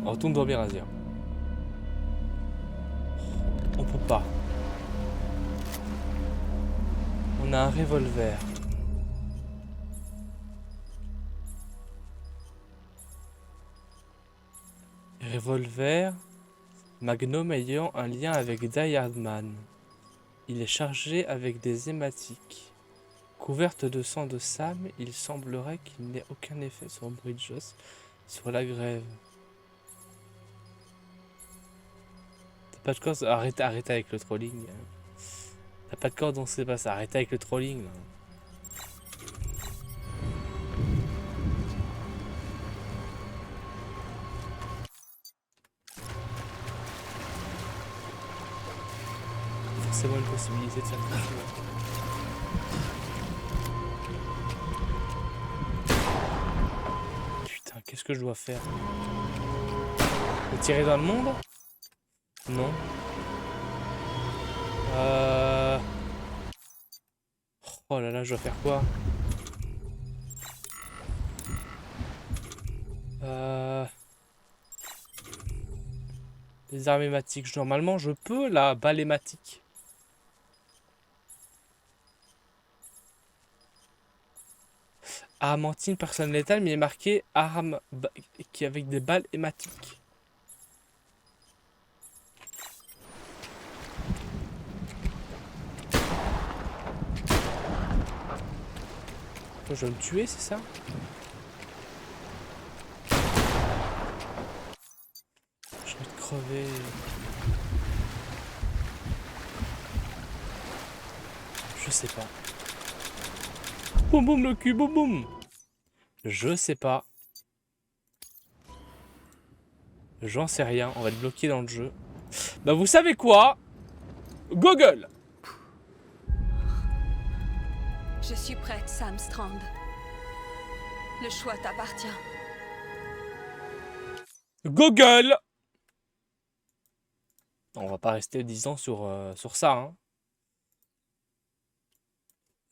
Retourne dormir, Asia. On peut pas. On a un revolver. Revolver. Magnum ayant un lien avec Die Hardman. Il est chargé avec des hématiques. Couverte de sang de Sam, il semblerait qu'il n'ait aucun effet sur Bridges, sur la grève. T'as pas de corde? Arrête avec le trolling. T'as pas de corde, on sait pas ça. Arrête avec le trolling là. Forcément une possibilité de faire quelque chose. Putain, qu'est-ce que je dois faire? Me tirer dans le monde? Non. Oh là là, je dois faire quoi? Les armes hématiques. Normalement, je peux la balle hématique. Armentine, personne létale, mais il est marqué arme qui avec des balles hématiques. Toi, je vais me tuer, c'est ça? Je vais te crever. Je sais pas. Boum boum le cul, boum boum. Je sais pas. J'en sais rien, on va être bloqué dans le jeu. Bah vous savez quoi? Google. Je suis prête, Sam Strand. Le choix t'appartient. Google. On va pas rester 10 ans sur ça. Hein.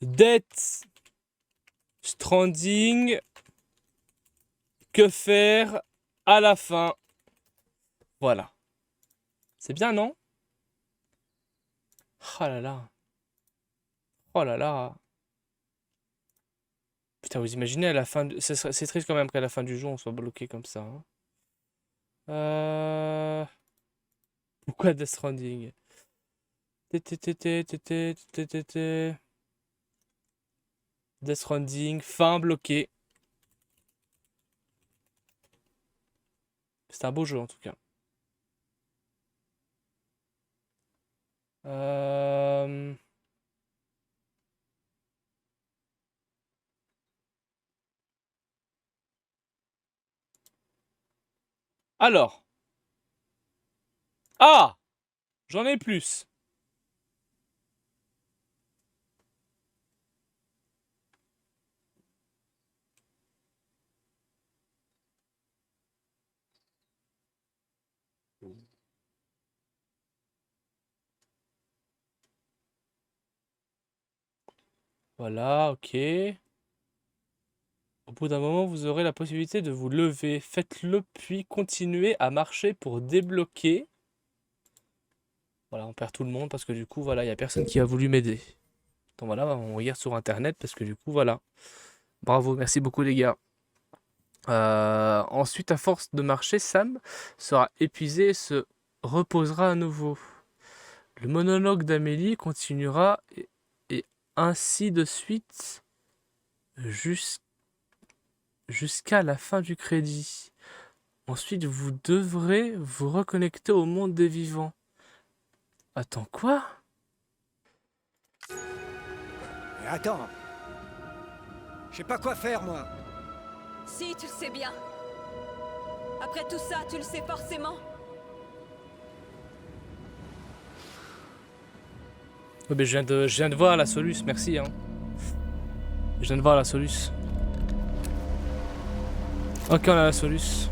Death Stranding. Que faire à la fin? Voilà. C'est bien, non? Oh là là. Oh là là. Putain, vous imaginez à la fin... C'est triste quand même qu'à la fin du jeu, on soit bloqué comme ça. Hein. Pourquoi Death Stranding? Death Stranding, fin bloqué. C'est un beau jeu en tout cas. Alors. Ah! J'en ai plus. Voilà, ok. Au bout d'un moment, vous aurez la possibilité de vous lever. Faites-le, puis continuez à marcher pour débloquer. Voilà, on perd tout le monde parce que du coup, voilà, il n'y a personne qui a voulu m'aider. Donc voilà, on regarde sur internet parce que du coup, voilà. Bravo, merci beaucoup les gars. Ensuite, à force de marcher, Sam sera épuisé et se reposera à nouveau. Le monologue d'Amélie continuera et ainsi de suite jusqu'à la fin du crédit. Ensuite, vous devrez vous reconnecter au monde des vivants. Attends, quoi? Mais attends. Je sais pas quoi faire, moi. Si, tu le sais bien. Après tout ça, tu le sais forcément. Oh, mais je viens de voir la soluce, merci. Hein. Je viens de voir la soluce. Ok, on a la soluce.